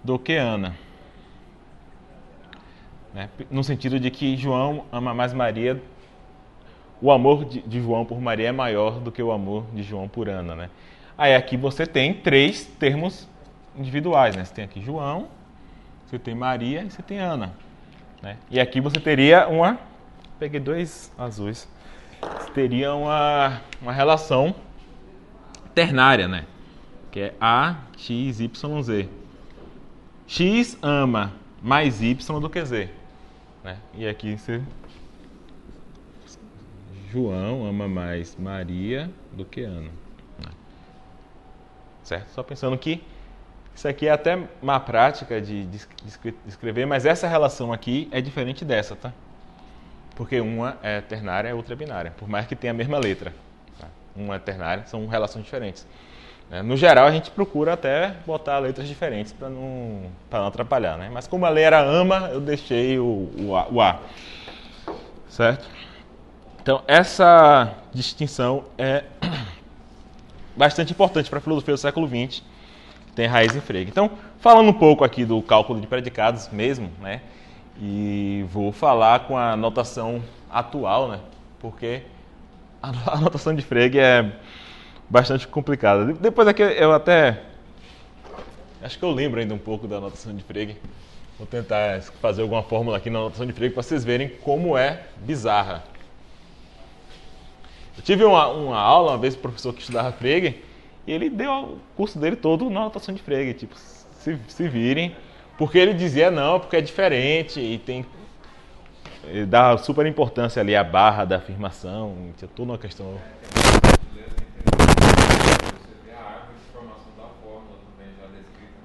do que Ana. Né? No sentido de que João ama mais Maria, o amor de João por Maria é maior do que o amor de João por Ana. Né? Aí aqui você tem 3 termos individuais. Né? Você tem aqui João, você tem Maria e você tem Ana. Né? E aqui você teria uma... Peguei 2 azuis. Você teria uma relação ternária, né? Que é A, X, Y, Z. X ama mais Y do que Z. Né? E aqui você João ama mais Maria do que Ana. Certo? Só pensando que isso aqui é até má prática de escrever, mas essa relação aqui é diferente dessa, tá? Porque uma é ternária e a outra é binária, por mais que tenha a mesma letra. Tá? Uma é ternária, são relações diferentes. No geral, a gente procura até botar letras diferentes para não atrapalhar, né? Mas como a lei era ama, eu deixei o A. Certo? Então, essa distinção é bastante importante para a filosofia do século XX, que tem raiz em Frege. Então, falando um pouco aqui do cálculo de predicados mesmo, né? E vou falar com a notação atual, né? Porque a notação de Frege é bastante complicada. Depois aqui eu até... acho que eu lembro ainda um pouco da notação de Frege. Vou tentar fazer alguma fórmula aqui na notação de Frege para vocês verem como é bizarra. Eu tive uma aula uma vez com o professor que estudava Frege e ele deu o curso dele todo na notação de Frege. Tipo, se virem... Porque ele dizia não, porque é diferente e tem... Ele dá super importância ali à barra da afirmação, tinha toda uma questão... Você vê a árvore de formação da fórmula também, já descrita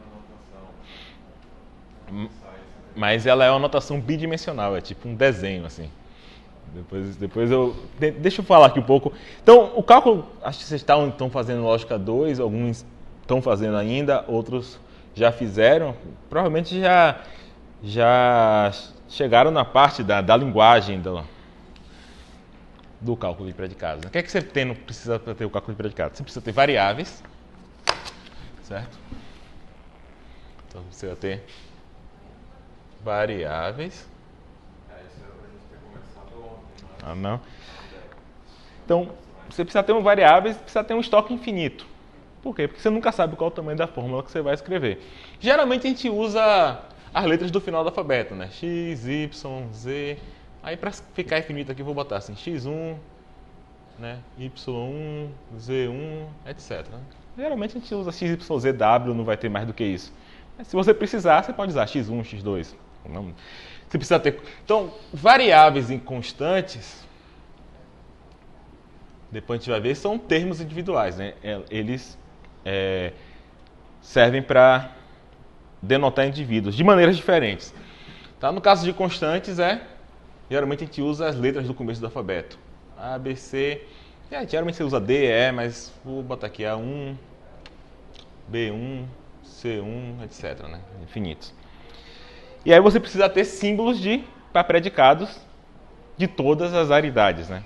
na notação. Mas ela é uma notação bidimensional, é tipo um desenho, assim. Depois eu... Deixa eu falar aqui um pouco. Então, o cálculo... Acho que vocês estão fazendo lógica 2, alguns estão fazendo ainda, outros... já fizeram, provavelmente já chegaram na parte da linguagem do cálculo de predicados. O que é que você precisa para ter o cálculo de predicados? Você precisa ter variáveis, certo? Então você vai ter variáveis. Isso era pra gente ter começado ontem, né? Ah, não. Então, você precisa ter variáveis, precisa ter um estoque infinito. Por quê? Porque você nunca sabe qual é o tamanho da fórmula que você vai escrever. Geralmente a gente usa as letras do final do alfabeto, né? X, Y, Z. Aí para ficar infinito aqui eu vou botar assim, X1, né? Y1, Z1, etc. Geralmente a gente usa X, Y, Z, W, não vai ter mais do que isso. Mas se você precisar, você pode usar X1, X2. Não. Você precisa ter... Então, variáveis inconstantes, depois a gente vai ver, são termos individuais, né? Eles servem para denotar indivíduos de maneiras diferentes. Tá? No caso de constantes, geralmente a gente usa as letras do começo do alfabeto. A, B, C. Geralmente você usa D, E, mas vou botar aqui A1, B1, C1, etc. Né? Infinitos. E aí você precisa ter símbolos para predicados de todas as aridades, né?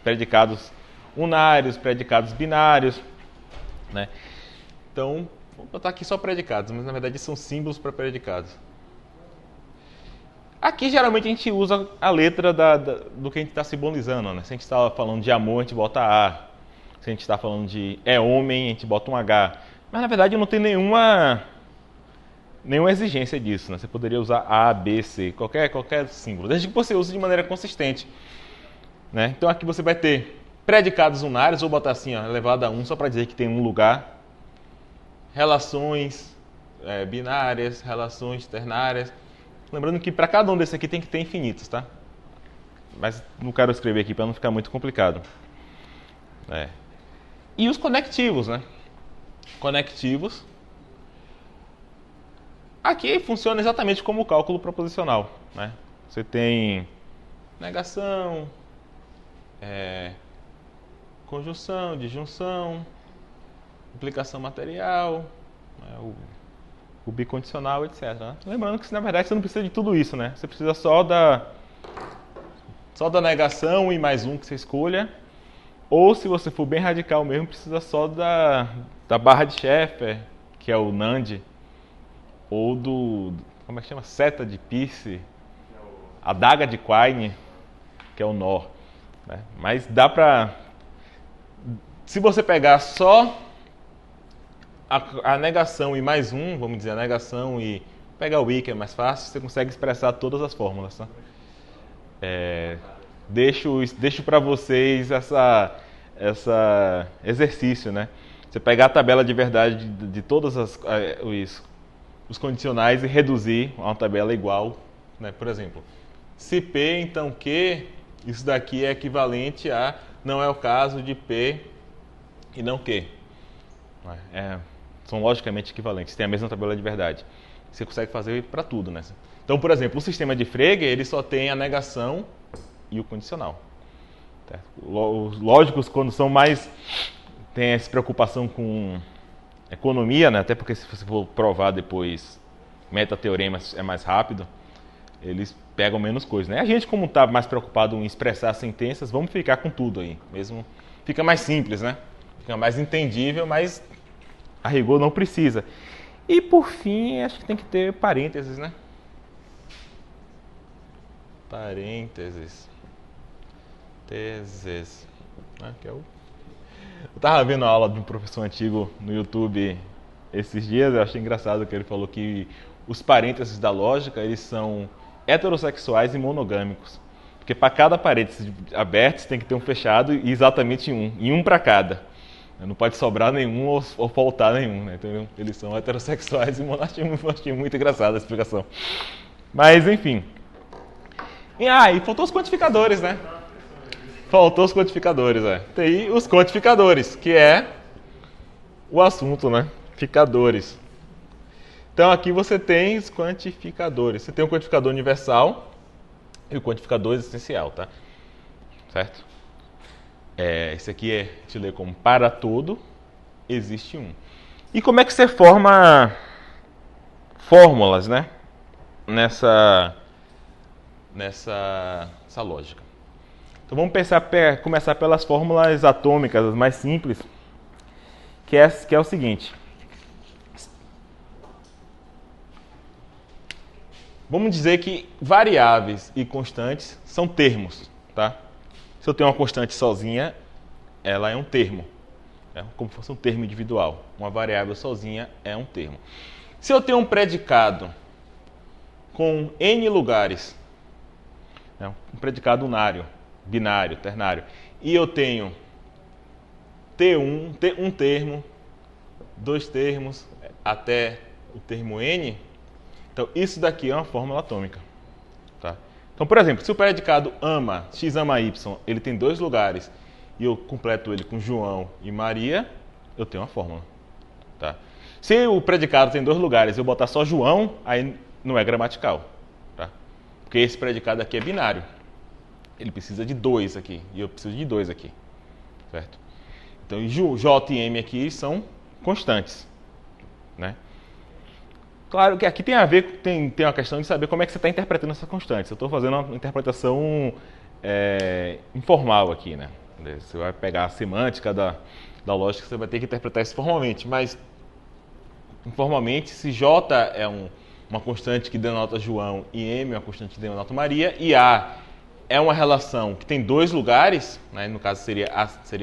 Predicados unários, predicados binários, né? Então, vou botar aqui só predicados, mas na verdade são símbolos para predicados. Aqui geralmente a gente usa a letra do que a gente está simbolizando, né? Se a gente está falando de amor, a gente bota A. Se a gente está falando de homem, a gente bota um H. Mas na verdade não tem nenhuma exigência disso, né? Você poderia usar A, B, C, qualquer símbolo, desde que você use de maneira consistente, né? Então aqui você vai ter predicados unários, vou botar assim, ó, elevado a 1, só para dizer que tem um lugar. Relações binárias, relações ternárias. Lembrando que para cada um desses aqui tem que ter infinitos, tá? Mas não quero escrever aqui para não ficar muito complicado. E os conectivos, né? Conectivos. Aqui funciona exatamente como o cálculo proposicional, né? Você tem negação, conjunção, disjunção, implicação material, né, o bicondicional, etc. Né? Lembrando que, na verdade, você não precisa de tudo isso, né? Você precisa só da negação e mais um que você escolha. Ou, se você for bem radical mesmo, precisa só da barra de Sheffer, que é o NAND, ou como é que chama? Seta de Peirce, a daga de Quine, que é o NOR. Né? Mas dá pra... Se você pegar só a negação e mais um, vamos dizer, a negação e pegar o I, que é mais fácil, você consegue expressar todas as fórmulas. Tá? Deixo para vocês essa exercício, né? Você pegar a tabela de verdade de todos os condicionais e reduzir a uma tabela igual, né? Por exemplo, se P, então Q Isso daqui é equivalente a não é o caso de P e não Q. São logicamente equivalentes, tem a mesma tabela de verdade. Você consegue fazer para tudo, né? Então, por exemplo, o sistema de Frege, ele só tem a negação e o condicional. Os lógicos, quando são mais... tem essa preocupação com economia, né? Até porque se você for provar depois metateoremas é mais rápido, eles pegam menos coisa, né? A gente, como está mais preocupado em expressar sentenças, vamos ficar com tudo aí. Mesmo fica mais simples, né? Fica mais entendível, mas a rigor não precisa. E por fim, acho que tem que ter parênteses, né? Parênteses. Teses. Né? Que é o... Eu estava vendo a aula de um professor antigo no YouTube esses dias, eu achei engraçado que ele falou que os parênteses da lógica, eles são heterossexuais e monogâmicos. Porque para cada parêntese aberto, tem que ter um fechado e exatamente um. E um para cada. Não pode sobrar nenhum ou faltar nenhum. Né? Então, eles são heterossexuais e monogâmicos. Achei muito engraçada a explicação. Mas, enfim. E faltou os quantificadores, né? Faltou os quantificadores, Tem os quantificadores, que é o assunto, né? Ficadores. Então, aqui você tem os quantificadores. Você tem o quantificador universal e o quantificador existencial, tá? Certo? Esse aqui a gente lê como para todo existe um. E como é que você forma fórmulas, né? Nessa lógica. Então vamos começar pelas fórmulas atômicas, as mais simples, que é o seguinte. Vamos dizer que variáveis e constantes são termos, tá? Se eu tenho uma constante sozinha, ela é um termo. É como se fosse um termo individual. Uma variável sozinha é um termo. Se eu tenho um predicado com N lugares, um predicado unário, binário, ternário, e eu tenho um termo, dois termos, até o termo N, então isso daqui é uma fórmula atômica. Tá? Então, por exemplo, se o predicado ama, x ama y, ele tem dois lugares, e eu completo ele com João e Maria, eu tenho uma fórmula. Tá? Se o predicado tem dois lugares e eu botar só João, aí não é gramatical. Tá? Porque esse predicado aqui é binário. Ele precisa de dois aqui, e eu preciso de dois aqui. Certo? Então, J e M aqui são constantes. Né? Claro que aqui tem a ver, tem uma questão de saber como é que você está interpretando essa constante. Eu estou fazendo uma interpretação informal aqui, né? Você vai pegar a semântica da lógica, você vai ter que interpretar isso formalmente. Mas, informalmente, se J é uma constante que denota João e M é uma constante que denota Maria, e A é uma relação que tem dois lugares, né? No caso seria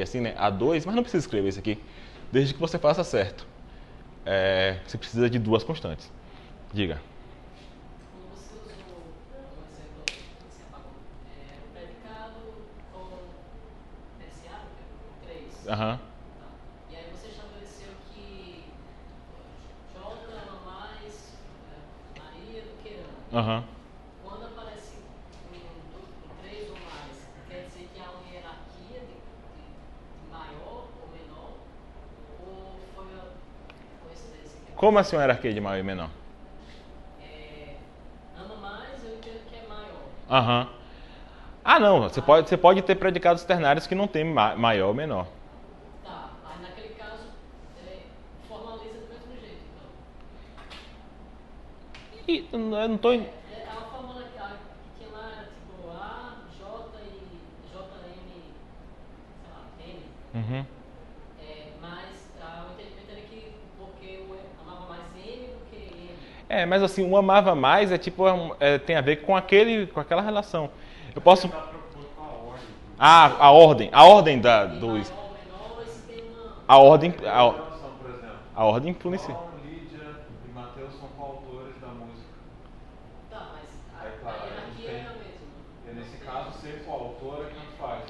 assim, né? A2, mas não precisa escrever isso aqui, desde que você faça certo. Você precisa de duas constantes. Diga. Quando você usou um exemplo que você apagou, o predicado com SA, 3. Aham. E aí você estabeleceu que J ama mais Maria do que Ana. Aham. Quando aparece um 3 ou mais, quer dizer que há uma hierarquia de maior ou menor? Ou foi a coincidência? Como assim uma hierarquia de maior e menor? Ama mais, eu entendo que é maior. Aham. Não, você pode ter predicados ternários que não tem maior ou menor. Tá, mas naquele caso formaliza do mesmo jeito, então. E eu não estou... A fórmula que lá era tipo A, J e JM, sei lá, M. Uhum. Mas eu entendi que porque eu amava mais M do que M. Mas assim, um amava mais tem a ver com aquela relação. Eu posso... A ordem dos... A ordem influencia. Lídia e Mateus são coautores da música. Tá, mas Aí, claro, a hierarquia é a mesma. E nesse caso, ser coautor é tanto faz.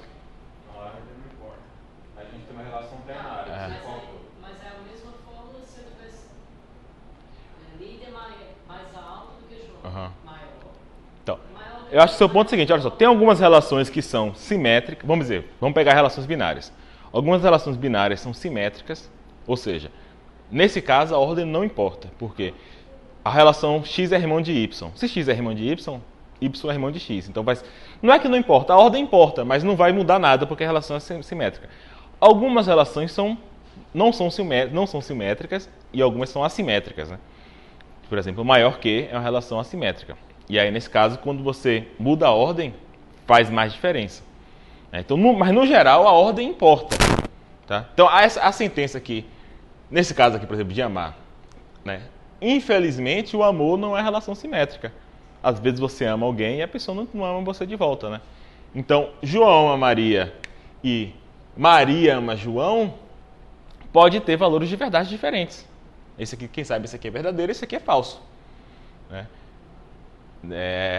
Não é, não importa. A gente tem uma relação ternária. Mas é a mesma fórmula se eu tivesse Lídia mais alto do que João. Aham. Maior. Então, Maior Eu acho que o seu ponto é o seguinte, olha só, tem algumas relações que são simétricas, vamos pegar relações binárias. Algumas relações binárias são simétricas, ou seja, nesse caso a ordem não importa, porque a relação x é irmão de y. Se x é irmão de y, y é irmão de x. Então não é que não importa, a ordem importa, mas não vai mudar nada porque a relação é simétrica. Algumas relações não são simétricas e algumas são assimétricas, né? Por exemplo, maior que é uma relação assimétrica. E aí, nesse caso, quando você muda a ordem, faz mais diferença. Então, mas no geral, a ordem importa. Tá? Então, a sentença aqui, nesse caso aqui, por exemplo, de amar, né? Infelizmente, o amor não é relação simétrica. Às vezes você ama alguém e a pessoa não ama você de volta, né? Então, João ama Maria e Maria ama João, pode ter valores de verdade diferentes. Esse aqui, quem sabe, esse aqui é verdadeiro, esse aqui é falso. Né?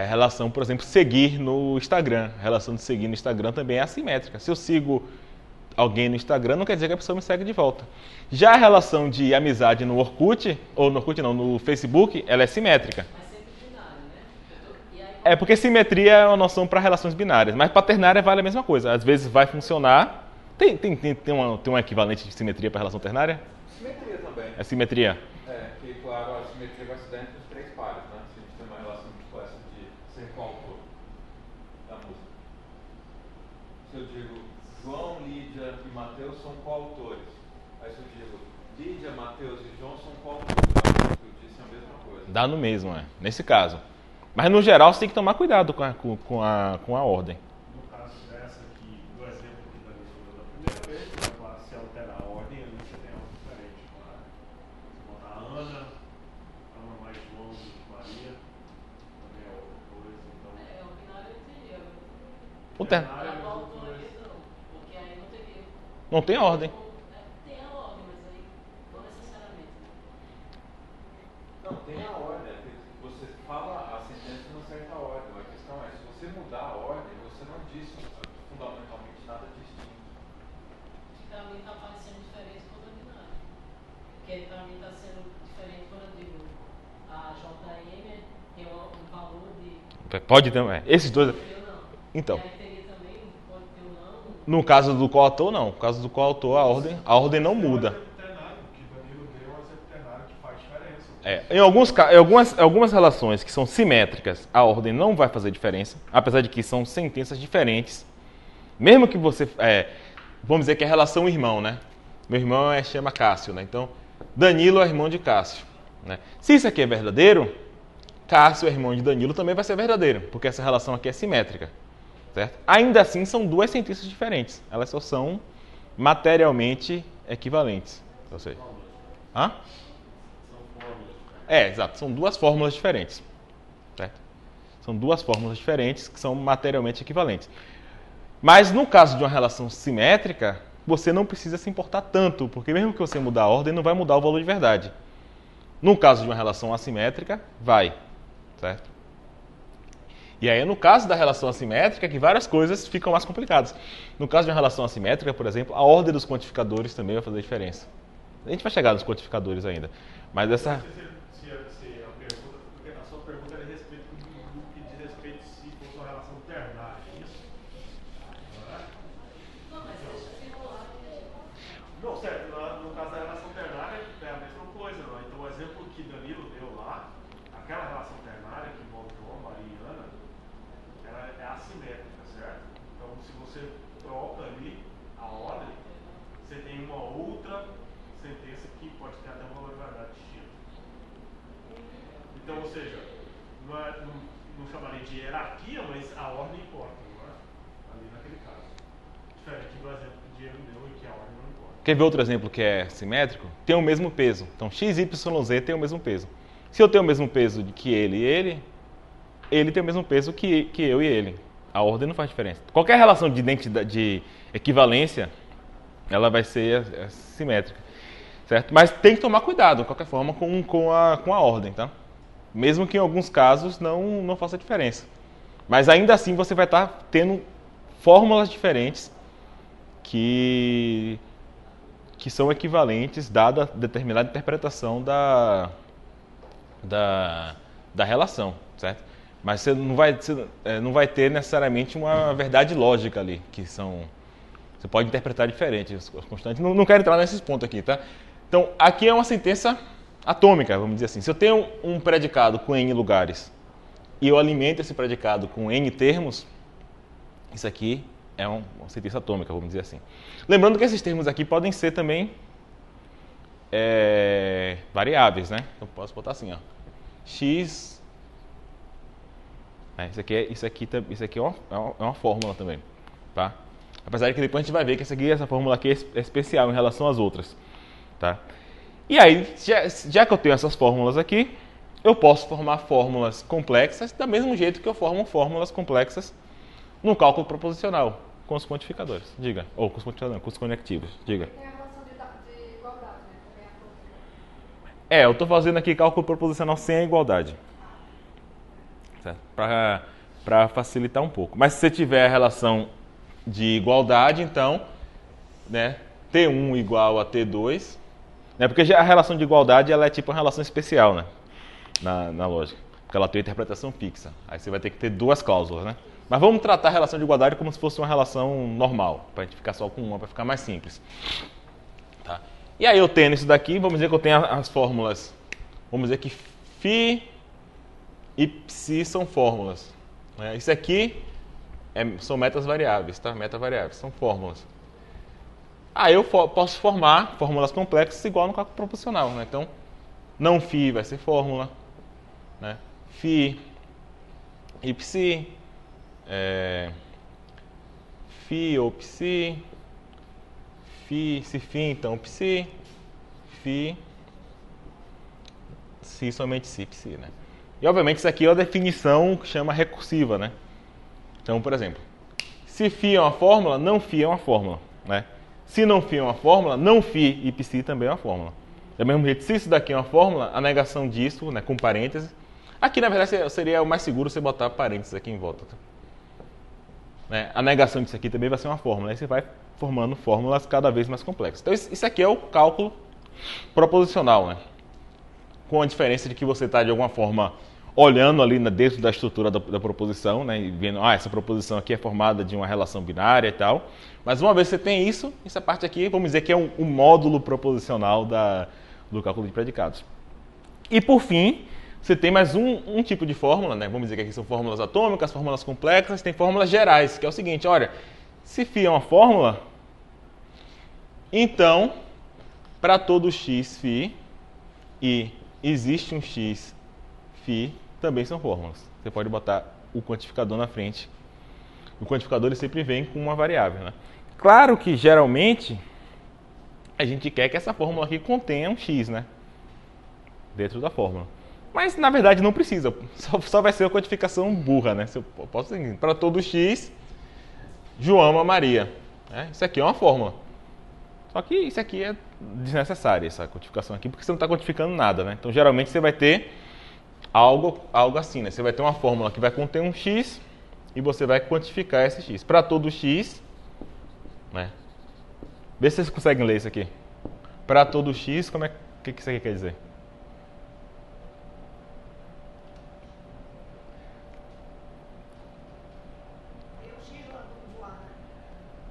Relação, por exemplo, seguir no Instagram. A relação de seguir no Instagram também é assimétrica. Se eu sigo alguém no Instagram, não quer dizer que a pessoa me segue de volta. Já a relação de amizade no Orkut, ou no Orkut não, no Facebook, ela é simétrica. Mas sempre binário, né? É porque simetria é uma noção para relações binárias, mas para ternária vale a mesma coisa. Às vezes vai funcionar. Tem um equivalente de simetria para relação ternária? Simetria também. É simetria? Que claro, a simetria vai se dar entre os três pares, né? Se a gente tem uma relação tipo essa de ser coautor da música. Se eu digo João, Lídia e Mateus são coautores. Aí se eu digo Lídia, Mateus e João são coautores da música, eu disse a mesma coisa. Dá no mesmo, nesse caso. Mas no geral você tem que tomar cuidado com a ordem. No caso dessa aqui, do exemplo que Dani falou da primeira vez, se alterar a ordem, ali você tem algo diferente. Claro. Se botar Ana, ama mais João do que Maria, também é outra coisa. Então, O binário eu entendi. O ter... ternário é a mesma Coautor coisa. não, porque aí não teria. Não tem ordem. Tem a ordem, mas aí não necessariamente. Não, tem a ordem. Você fala a sentença não certa ordem. A questão é, se você mudar a ordem, você não diz fundamentalmente nada distinto. Para mim está parecendo diferente quando é binário. Porque para mim está sendo diferente quando eu digo a JM tem um valor de. Pode ter. Esses dois. Eu não. Então. E aí teria também, pode ter um não. No caso do coautor, não. No caso do coautor, a ordem não muda. Que Danilo deu é um exemplo ternário que faz diferença. Em algumas relações que são simétricas, a ordem não vai fazer diferença, apesar de que são sentenças diferentes. Mesmo que você... vamos dizer que é relação irmão, né? Meu irmão chama Cássio, né? Então, Danilo é irmão de Cássio. Né? Se isso aqui é verdadeiro, Cássio é irmão de Danilo também vai ser verdadeiro, porque essa relação aqui é simétrica. Certo? Ainda assim, são duas sentenças diferentes. Elas só são materialmente equivalentes. Ou seja, hã? Exato. São duas fórmulas diferentes. Certo? São duas fórmulas diferentes que são materialmente equivalentes. Mas no caso de uma relação simétrica, você não precisa se importar tanto, porque mesmo que você mudar a ordem, não vai mudar o valor de verdade. No caso de uma relação assimétrica, vai. Certo? E aí, no caso da relação assimétrica, que várias coisas ficam mais complicadas. No caso de uma relação assimétrica, por exemplo, a ordem dos quantificadores também vai fazer diferença. A gente vai chegar nos quantificadores ainda. Mas essa... Porque a sua pergunta era a respeito do que diz respeito se fosse uma relação ternária, é isso? Não, mas deixa eu enrolar. Não, certo. No caso da relação ternária é a mesma coisa. Não? Então, o exemplo que Danilo deu lá, aquela relação ternária que envolve João, Maria e Ana, ela é assimétrica, certo? Então, se você troca ali a ordem, você tem uma outra sentença que pode ter até uma validade distinta. Então, ou seja, não chamaria de hierarquia, mas a ordem importa, não é? Ali naquele caso. Diferente do exemplo que o Diego deu e que a ordem não importa. Quer ver outro exemplo que é simétrico? Tem o mesmo peso. Então, x, y, z tem o mesmo peso. Se eu tenho o mesmo peso que ele e ele tem o mesmo peso que eu e ele. A ordem não faz diferença. Qualquer relação de identidade, de equivalência, ela vai ser simétrica. Certo? Mas tem que tomar cuidado, de qualquer forma, com a ordem, tá? Mesmo que em alguns casos não faça diferença. Mas ainda assim você vai estar tendo fórmulas diferentes que são equivalentes, dada determinada interpretação da relação, certo? Mas você não vai ter necessariamente uma verdade lógica ali, que são... Você pode interpretar diferente as constantes. Não quero entrar nesses pontos aqui, tá? Então, aqui é uma sentença atômica, vamos dizer assim. Se eu tenho um predicado com n lugares e eu alimento esse predicado com n termos, isso aqui é uma sentença atômica, vamos dizer assim. Lembrando que esses termos aqui podem ser também variáveis, né? Então, posso botar assim, ó. X... Isso aqui é uma fórmula também, tá? Apesar de que depois a gente vai ver que essa fórmula aqui é especial em relação às outras, tá? E aí, já que eu tenho essas fórmulas aqui, eu posso formar fórmulas complexas do mesmo jeito que eu formo fórmulas complexas no cálculo proposicional, com os quantificadores. Diga. Ou com os quantificadores, não, com os conectivos. Diga. Tem a relação de igualdade, né? Também é a Eu estou fazendo aqui cálculo proposicional sem a igualdade. Para facilitar um pouco. Mas se você tiver a relação de igualdade, então, né, T1 igual a T2, né, porque já a relação de igualdade ela é tipo uma relação especial, né, na lógica, porque ela tem uma interpretação fixa. Aí você vai ter que ter duas cláusulas, né? Mas vamos tratar a relação de igualdade como se fosse uma relação normal, para a gente ficar só com uma, para ficar mais simples. Tá? E aí eu tendo isso daqui, vamos dizer que eu tenho as fórmulas, vamos dizer que φ e psi são fórmulas. Né? Isso aqui são metas variáveis, tá? Metavariáveis, são fórmulas. Aí eu posso formar fórmulas complexas igual no cálculo proposicional. Né? Então, não φ vai ser fórmula, né? Φ e psi, φ ou psi, se φ então psi, φ, se somente si, psi, né? E, obviamente, isso aqui é uma definição que chama recursiva, né? Então, por exemplo, se φ é uma fórmula, não φ é uma fórmula, né? Se não φ é uma fórmula, não φ e psi também é uma fórmula. Do mesmo jeito, se isso daqui é uma fórmula, a negação disso, né, com parênteses... Aqui, na verdade, seria o mais seguro você botar parênteses aqui em volta. Tá? Né? A negação disso aqui também vai ser uma fórmula. Aí você vai formando fórmulas cada vez mais complexas. Então, isso aqui é o cálculo proposicional, né? Com a diferença de que você está, de alguma forma, olhando ali dentro da estrutura da proposição, né, e vendo, essa proposição aqui é formada de uma relação binária e tal. Mas uma vez que você tem isso, essa parte aqui, vamos dizer que é um módulo proposicional do cálculo de predicados. E por fim, você tem mais um tipo de fórmula, né? Vamos dizer que aqui são fórmulas atômicas, fórmulas complexas, tem fórmulas gerais, que é o seguinte, olha, se φ é uma fórmula, então, para todo x φ e existe um x φ, também são fórmulas. Você pode botar o quantificador na frente. O quantificador ele sempre vem com uma variável, né? Claro que, geralmente, a gente quer que essa fórmula aqui contenha um x, né? Dentro da fórmula. Mas, na verdade, não precisa. Só vai ser a quantificação burra, né? Eu posso dizer, para todo x, João ama Maria. Isso aqui é uma fórmula. Só que isso aqui é desnecessário, essa quantificação aqui, porque você não está quantificando nada, né? Então, geralmente, você vai ter algo assim, né? Você vai ter uma fórmula que vai conter um x e você vai quantificar esse x. Para todo x, né? Vê se vocês conseguem ler isso aqui. Para todo x, o que isso aqui quer dizer?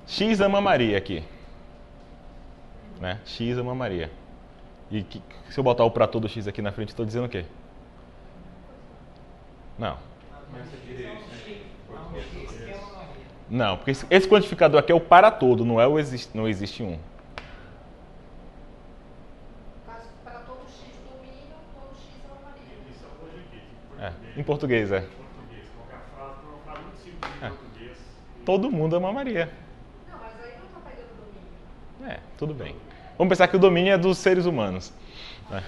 X ama Maria aqui. Né? X ama Maria. E se eu botar o para todo x aqui na frente, estou dizendo o quê? Não. Não, porque esse quantificador aqui é o para todo, não é o não existe um. Para todo x domínio, todo x ama Maria. Isso é hoje Em português, Em português, qualquer frase, uma frase muito simples em português. Todo mundo ama Maria. Não, mas aí não está pegando domínio. Tudo bem. Vamos pensar que o domínio é dos seres humanos. Né?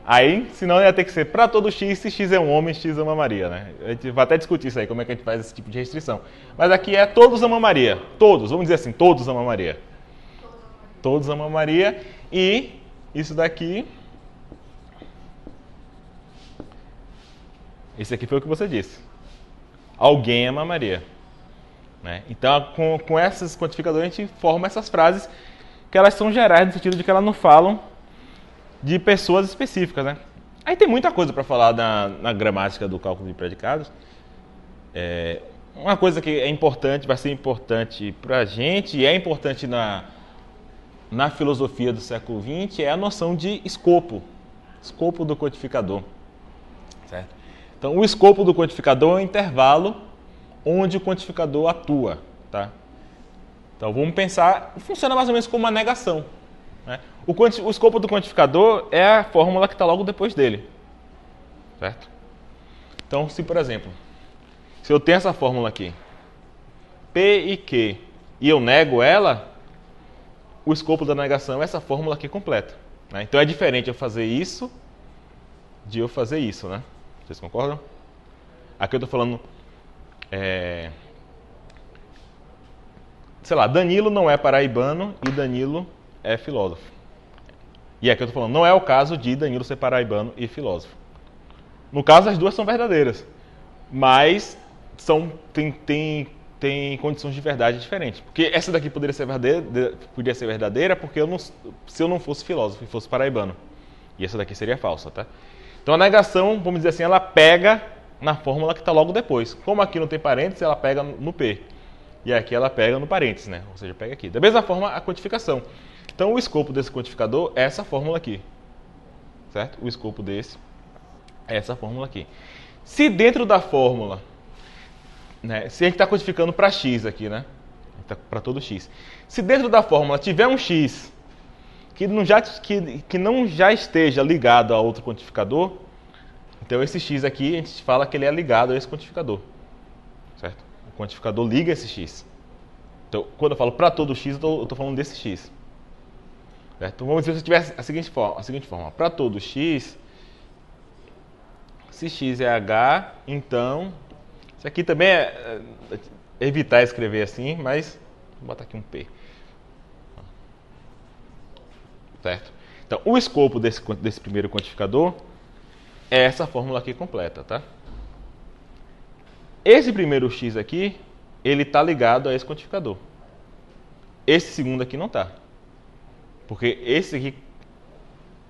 Aí, senão ia ter que ser para todo x, se x é um homem, x ama Maria. Né? A gente vai até discutir isso aí, como é que a gente faz esse tipo de restrição. Mas aqui é todos amam Maria. Todos, vamos dizer assim, todos amam Maria. Todos amam Maria. E isso daqui... Esse aqui foi o que você disse. Alguém ama Maria. Né? Então, com esses quantificadores, a gente forma essas frases que elas são gerais, no sentido de que elas não falam de pessoas específicas. Né? Aí tem muita coisa para falar na gramática do cálculo de predicados. Uma coisa que é importante, vai ser importante para a gente, e é importante na filosofia do século XX, é a noção de escopo do codificador. Certo? Então, o escopo do codificador é o intervalo onde o codificador atua. Tá? Então, vamos pensar, funciona mais ou menos como uma negação. Né? O escopo do quantificador é a fórmula que está logo depois dele. Certo? Então, se por exemplo, se eu tenho essa fórmula aqui, P e Q, e eu nego ela, o escopo da negação é essa fórmula aqui completa. Né? Então é diferente eu fazer isso de eu fazer isso. Né? Vocês concordam? Aqui eu estou falando... sei lá, Danilo não é paraibano e Danilo é filósofo. E aqui eu estou falando, não é o caso de Danilo ser paraibano e filósofo. No caso, as duas são verdadeiras, mas tem condições de verdade diferentes. Porque essa daqui podia ser verdadeira porque se eu não fosse filósofo e fosse paraibano. E essa daqui seria falsa, tá? Então a negação, vamos dizer assim, ela pega na fórmula que está logo depois. Como aqui não tem parênteses, ela pega no P. E aqui ela pega no parênteses, né? Ou seja, pega aqui. Da mesma forma, a quantificação. Então, o escopo desse quantificador é essa fórmula aqui. Certo? O escopo desse é essa fórmula aqui. Se dentro da fórmula, né? Se a gente está quantificando para x aqui, né? Para todo x. Se dentro da fórmula tiver um x que não já esteja ligado a outro quantificador, então esse x aqui, a gente fala que ele é ligado a esse quantificador. Certo? O quantificador liga esse x. Então, quando eu falo para todo x, eu estou falando desse x. Certo? Então, vamos dizer que se tivesse a seguinte forma. Para todo x, se x é h, então... Isso aqui também é evitar escrever assim, mas vou botar aqui um p. Certo? Então, o escopo desse primeiro quantificador é essa fórmula aqui completa, tá? Esse primeiro x aqui, ele está ligado a esse quantificador. Esse segundo aqui não está. Porque esse aqui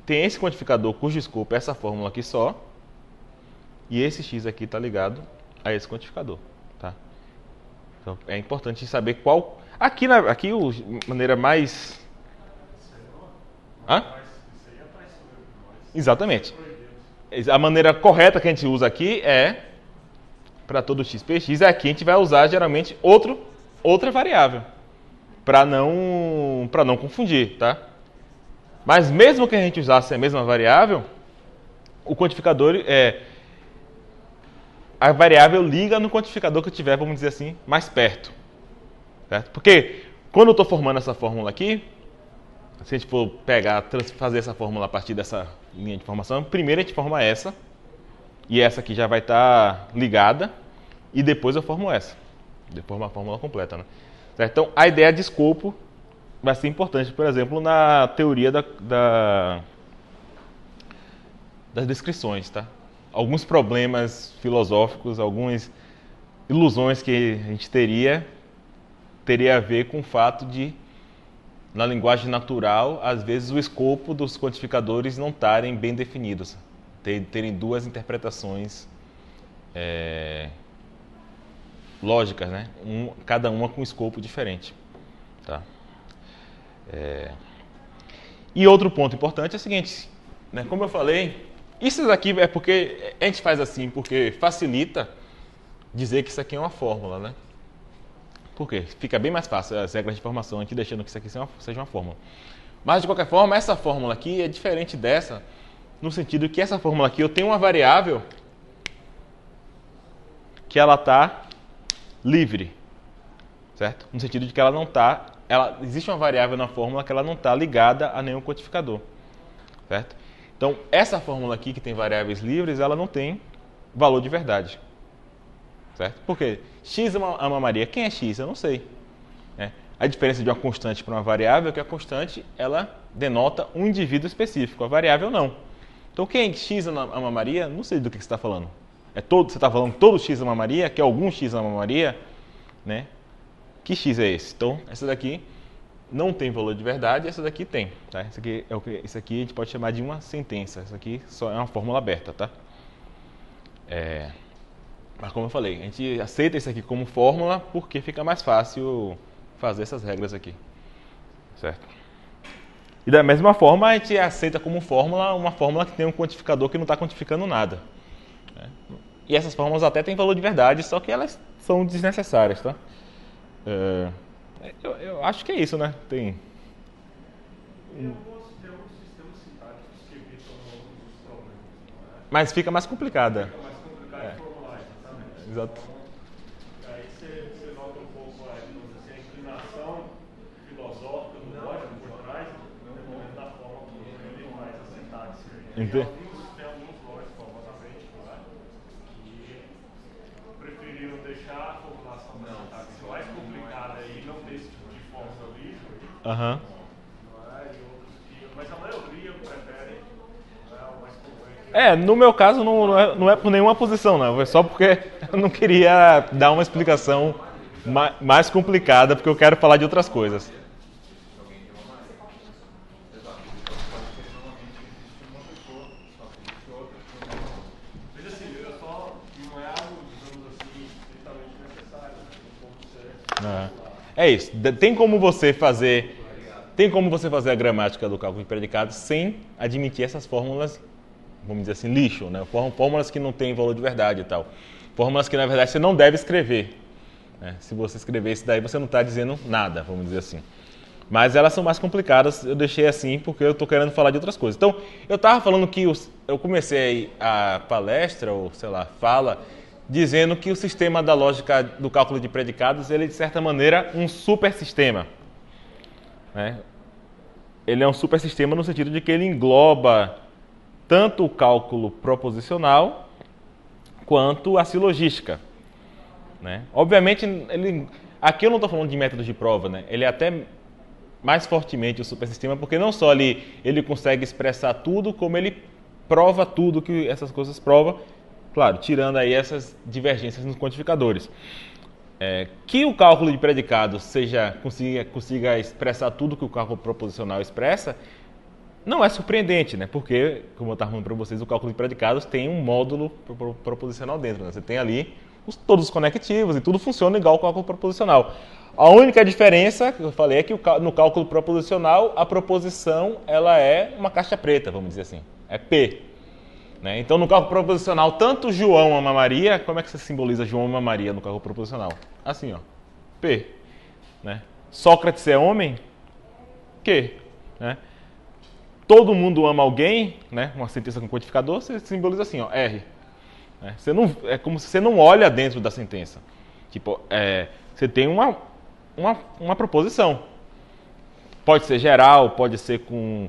tem esse quantificador cujo escopo é essa fórmula aqui só. E esse x aqui está ligado a esse quantificador. Tá? Então é importante saber qual... Aqui a maneira mais... Hã? Exatamente. A maneira correta que a gente usa aqui é... Para todo x, px, aqui a gente vai usar geralmente outra variável. Para não confundir, tá? Mas mesmo que a gente usasse a mesma variável, o quantificador a variável liga no quantificador que eu tiver, vamos dizer assim, mais perto. Certo? Porque quando eu estou formando essa fórmula aqui, se a gente for fazer essa fórmula a partir dessa linha de formação, primeiro a gente forma essa, e essa aqui já vai estar ligada, e depois eu formo essa. Depois uma fórmula completa, né? Certo? Então, a ideia de escopo vai ser importante, por exemplo, na teoria das descrições, tá? Alguns problemas filosóficos, algumas ilusões que a gente teria a ver com o fato de, na linguagem natural, às vezes o escopo dos quantificadores não estarem bem definidos, terem duas interpretações lógicas, né? Cada uma com um escopo diferente. Tá? E outro ponto importante é o seguinte, né? Como eu falei, isso daqui é porque a gente faz assim, porque facilita dizer que isso aqui é uma fórmula, né? Por quê? Fica bem mais fácil as regras de formação, a gente deixando que isso aqui seja uma fórmula. Mas, de qualquer forma, essa fórmula aqui é diferente dessa, no sentido que essa fórmula aqui, eu tenho uma variável que ela está livre, certo? No sentido de que ela não está... existe uma variável na fórmula que ela não está ligada a nenhum quantificador, certo? Então, essa fórmula aqui, que tem variáveis livres, ela não tem valor de verdade, certo? Por quê? X é uma Maria. Quem é X? Eu não sei. A diferença de uma constante para uma variável é que a constante, ela denota um indivíduo específico, a variável não. Então, quem é X é uma Maria? Não sei do que você está falando. Você está falando todo X é uma Maria? Que algum X é uma Maria? Né? Que X é esse? Então, essa daqui não tem valor de verdade, essa daqui tem, tá? Isso aqui a gente pode chamar de uma sentença. Isso aqui só é uma fórmula aberta, tá? Mas como eu falei, a gente aceita isso aqui como fórmula porque fica mais fácil fazer essas regras aqui, certo? E da mesma forma, a gente aceita como fórmula uma fórmula que tem um quantificador que não está quantificando nada, né? E essas fórmulas até têm valor de verdade, só que elas são desnecessárias, tá? Eu acho que é isso, né? Tem alguns sistemas sintáticos que evitam alguns problemas, não é? Mas fica mais complicada. Fica mais complicado de formular, exatamente. Exato. Então, aí você nota um pouco a inclinação filosófica do lógico por trás, dependendo da forma como ele faz a sintaxe. Tem alguns lógicos, famosamente, não é? Que preferiram deixar a formulação da sintaxe mais complicada e não ter esse tipo de fórmula livre. Aham. Mas a maioria prefere o mais comum. No meu caso não é por nenhuma posição, não. É só porque eu não queria dar uma explicação mais complicada, porque eu quero falar de outras coisas. Mas assim, não é algo, digamos assim, estritamente necessário. Pode ser. É isso. Tem como você fazer a gramática do cálculo de predicados sem admitir essas fórmulas, vamos dizer assim, lixo, né? Fórmulas que não têm valor de verdade e tal. Fórmulas que, na verdade, você não deve escrever, né? Se você escrever isso daí, você não está dizendo nada, vamos dizer assim. Mas elas são mais complicadas, eu deixei assim porque eu estou querendo falar de outras coisas. Então, eu estava falando que eu comecei a palestra, ou sei lá, fala, dizendo que o sistema da lógica do cálculo de predicados, ele é, de certa maneira, um supersistema, né? Ele é um supersistema no sentido de que ele engloba tanto o cálculo proposicional quanto a silogística, né? Obviamente, aqui eu não estou falando de métodos de prova, né? Ele é até mais fortemente o supersistema, porque não só ele consegue expressar tudo, como ele prova tudo que essas coisas provam, claro, tirando aí essas divergências nos quantificadores. Que o cálculo de predicados consiga expressar tudo que o cálculo proposicional expressa, não é surpreendente, né? Porque, como eu estava falando para vocês, o cálculo de predicados tem um módulo proposicional dentro, né? Você tem ali todos os conectivos e tudo funciona igual ao cálculo proposicional. A única diferença que eu falei é que no cálculo proposicional a proposição ela é uma caixa preta, vamos dizer assim, é P, né? Então no cálculo proposicional, tanto João ama Maria, como é que você simboliza João ama Maria no cálculo proposicional? Assim, ó, P, né? Sócrates é homem, Q, né? Todo mundo ama alguém, né? Uma sentença com quantificador, você simboliza assim, ó, R. Né? É como se você não olha dentro da sentença. Tipo, você tem uma proposição. Pode ser geral, pode ser com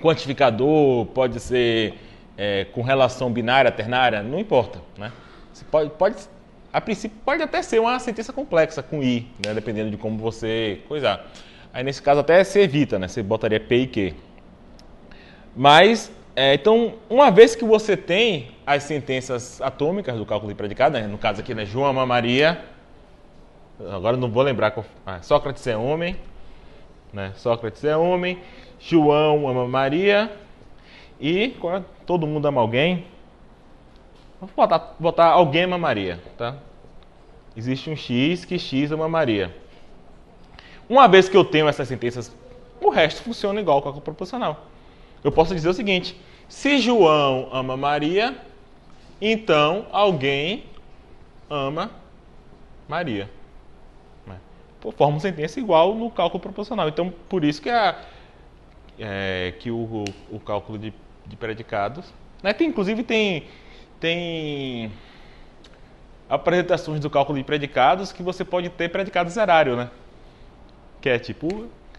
quantificador, pode ser com relação binária, ternária, não importa, né? Você a princípio pode até ser uma sentença complexa com I, né? Dependendo de como você coisar. Aí nesse caso até se evita, né? Você botaria P e Q. Mas, então, uma vez que você tem as sentenças atômicas do cálculo de predicado, né? No caso aqui, né? João ama Maria. Agora não vou lembrar. Sócrates é homem. Né? Sócrates é homem. João ama Maria. E todo mundo ama alguém. Vou botar alguém ama Maria. Tá? Existe um X que X ama Maria. Uma vez que eu tenho essas sentenças, o resto funciona igual ao cálculo proposicional. Eu posso dizer o seguinte: se João ama Maria, então alguém ama Maria. Forma uma sentença igual no cálculo proposicional. Então, por isso que, que o cálculo de predicados... Né, inclusive, tem apresentações do cálculo de predicados que você pode ter predicado zerário, né? Que é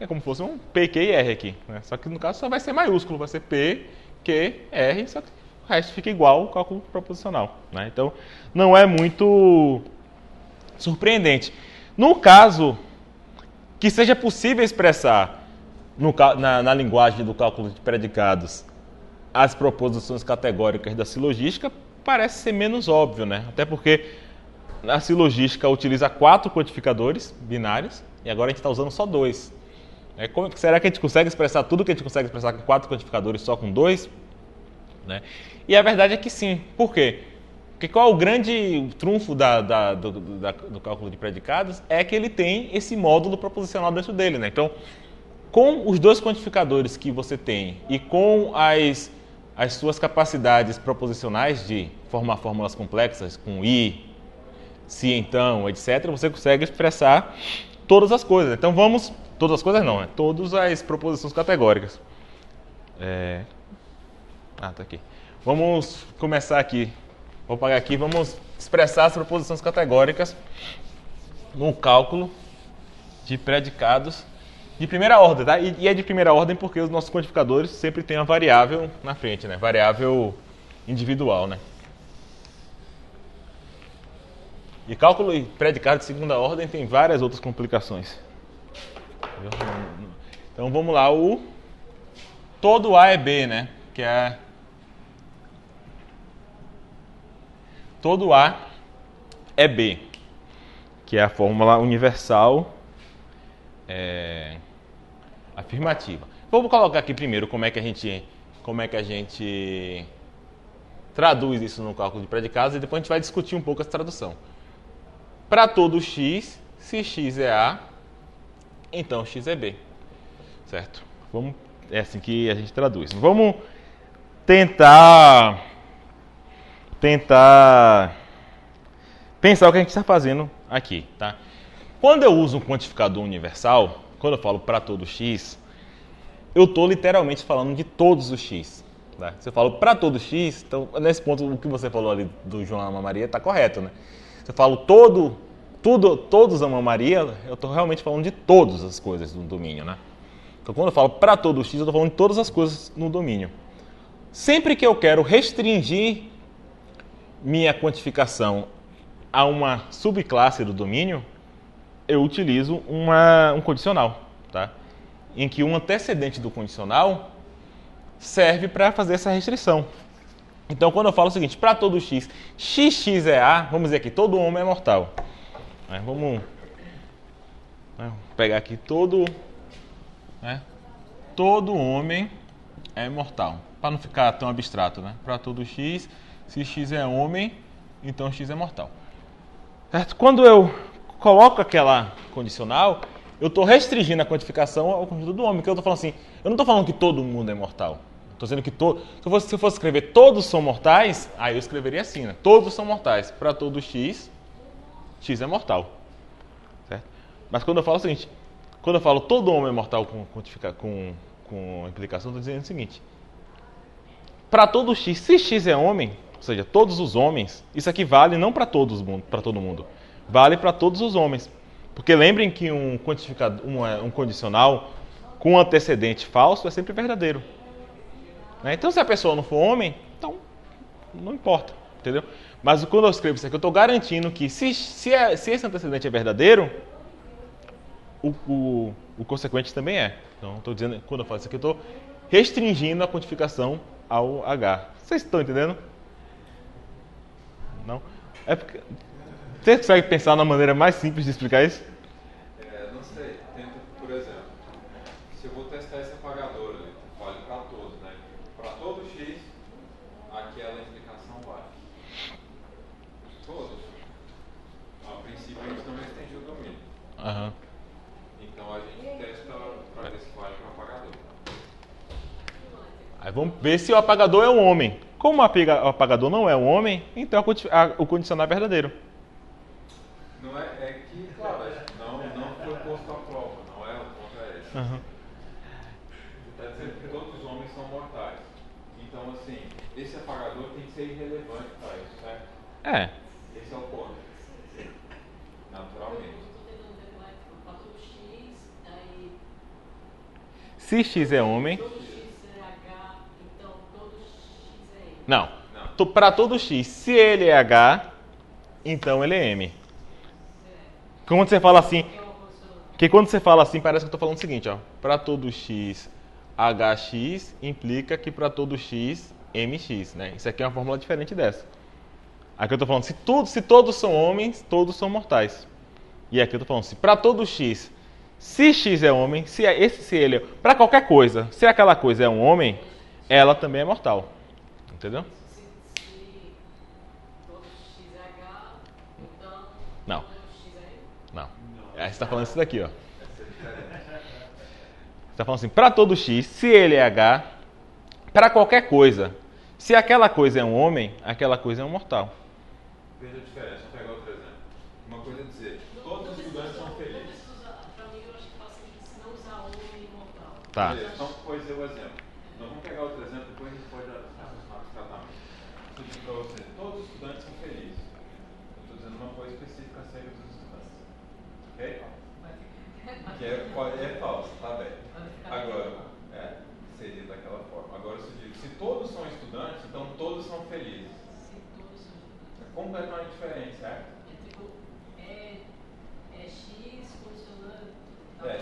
como se fosse um P, Q e R aqui, né? Só que no caso só vai ser maiúsculo, vai ser P, Q, R, só que o resto fica igual ao cálculo proposicional, né? Então, não é muito surpreendente. No caso que seja possível expressar na linguagem do cálculo de predicados as proposições categóricas da silogística, parece ser menos óbvio, né? Até porque a silogística utiliza 4 quantificadores binários, e agora a gente está usando só 2. Será que a gente consegue expressar tudo que a gente consegue expressar com 4 quantificadores só com 2? Né? E a verdade é que sim. Por quê? Porque qual é o grande trunfo do cálculo de predicados? É que ele tem esse módulo proposicional dentro dele. Né? Então, com os 2 quantificadores que você tem e com as suas capacidades proposicionais de formar fórmulas complexas, com i, se então, etc., você consegue expressar todas as coisas. Então vamos... Todas as coisas não, né? Todas as proposições categóricas. Tá aqui. Vamos começar aqui. Vou apagar aqui, vamos expressar as proposições categóricas no cálculo de predicados de primeira ordem, tá? E é de primeira ordem porque os nossos quantificadores sempre têm a variável na frente, né? Variável individual, né? E cálculo de predicado de segunda ordem tem várias outras complicações. Então vamos lá, o todo A é B, né? Que é todo A é B, que é a fórmula universal afirmativa. Vamos colocar aqui primeiro como é que a gente traduz isso no cálculo de predicados e depois a gente vai discutir um pouco essa tradução. Para todo x, se x é A, então x é B, certo? É assim que a gente traduz. Vamos tentar pensar o que a gente está fazendo aqui, tá? Quando eu uso um quantificador universal, quando eu falo para todo x, eu estou literalmente falando de todos os x. Tá? Se eu falo para todo x, então nesse ponto o que você falou ali do João ama Maria está correto, né? Se eu falo todos amam Maria, eu estou realmente falando de todas as coisas no domínio, né? Então, quando eu falo para todo x, eu estou falando de todas as coisas no domínio. Sempre que eu quero restringir minha quantificação a uma subclasse do domínio, eu utilizo um condicional, tá? Em que um antecedente do condicional serve para fazer essa restrição. Então, quando eu falo o seguinte, para todo x, xx é A, vamos dizer aqui, todo homem é mortal. Vamos pegar aqui todo homem é mortal, para não ficar tão abstrato, né? Para todo x, se x é homem, então x é mortal. Certo? Quando eu coloco aquela condicional, eu estou restringindo a quantificação ao conjunto do homem, que eu estou falando assim, eu não estou falando que todo mundo é mortal. Estou dizendo que se eu fosse escrever todos são mortais, aí eu escreveria assim, né? Todos são mortais. Para todo x, x é mortal. Certo? Mas quando eu falo o seguinte, quando eu falo todo homem é mortal com implicação, eu estou dizendo o seguinte, para todo x, se x é homem, ou seja, todos os homens, isso aqui vale não para todo mundo, vale para todos os homens. Porque lembrem que um condicional com antecedente falso é sempre verdadeiro. Né? Então, se a pessoa não for homem, então não importa, entendeu? Mas quando eu escrevo isso aqui, eu estou garantindo que se esse antecedente é verdadeiro, o consequente também é. Então, estou dizendo, quando eu falo isso aqui, eu estou restringindo a quantificação ao H. Vocês estão entendendo? Não? É porque... Você consegue pensar na maneira mais simples de explicar isso? Não sei. Tenta, por exemplo, se eu vou testar esse apagador ali, vale para todos, né? Para todo x, aquela implicação vale. Todos. A princípio, a gente não restringiu o domínio. Aham. Então, a gente testa para ver se vale para o apagador. Aí vamos ver se o apagador é um homem. Como o apagador não é um homem, então o condicional é verdadeiro. Não é que, claro, não foi posto à prova, não é o ponto é esse. Uhum. Você está dizendo que todos os homens são mortais. Então, assim, esse apagador tem que ser irrelevante para isso, certo? É. Esse é o ponto. Naturalmente. Se x é homem... Não. Para todo x, se ele é H, então ele é M. Quando você fala assim... Porque quando você fala assim, parece que eu estou falando o seguinte, ó. Para todo x, hx implica que para todo x, mx, né? Isso aqui é uma fórmula diferente dessa. Aqui eu estou falando, se todos são homens, todos são mortais. E aqui eu estou falando, se para todo x, Se X é homem, se ele é... Para qualquer coisa, se aquela coisa é um homem, ela também é mortal. Entendeu? Se todo X é H, então Não. todo X é Y. Não. Aí você está falando isso daqui, ó. Você está falando assim, para todo X, se ele é H, para qualquer coisa, se aquela coisa é um homem, aquela coisa é um mortal. Veja a diferença, vou pegar outro exemplo. Uma coisa é dizer, todos os estudantes são felizes. Para mim, eu acho que faz sentido se não usar homem imortal. Tá. Beleza, então, pois eu o exemplo. Nós vamos pegar outro exemplo, depois a gente pode aproximar do tratamento. Eu digo para você, todos os estudantes são felizes. Eu estou dizendo uma coisa específica acerca dos estudantes. Ok? Que é falso, tá bem. Agora, seria daquela forma. Agora, se eu digo, se todos são estudantes, então todos são felizes. Se todos são É completamente diferente, certo? é X funcionando.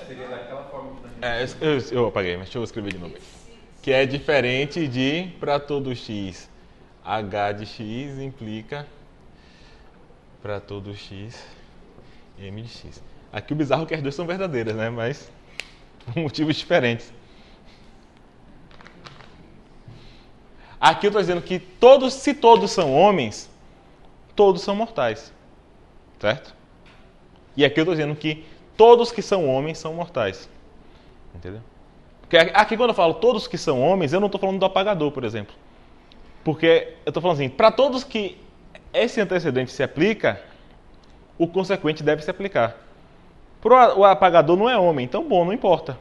Seria daquela forma que a gente... Eu apaguei, mas deixa eu escrever de novo. Que é diferente de para todo X. H de X implica para todo X M de X. Aqui o bizarro é que as duas são verdadeiras, né? Mas por motivos diferentes. Aqui eu estou dizendo que se todos são homens, todos são mortais. Certo? E aqui eu estou dizendo que todos que são homens são mortais. Entendeu? Porque aqui quando eu falo todos que são homens, eu não estou falando do apagador, por exemplo. Porque eu estou falando assim, para todos que esse antecedente se aplica, o consequente deve se aplicar. O apagador não é homem, então bom, não importa.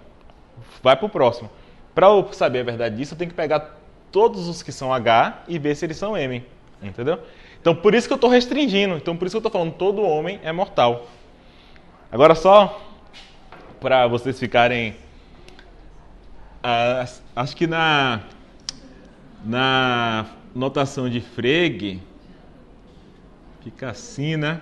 Vai para o próximo. Para eu saber a verdade disso, eu tenho que pegar todos os que são H e ver se eles são M. Entendeu? Então por isso que eu estou restringindo. Então por isso que eu estou falando todo homem é mortal. Agora só para vocês ficarem... acho que na notação de Frege fica assim, né?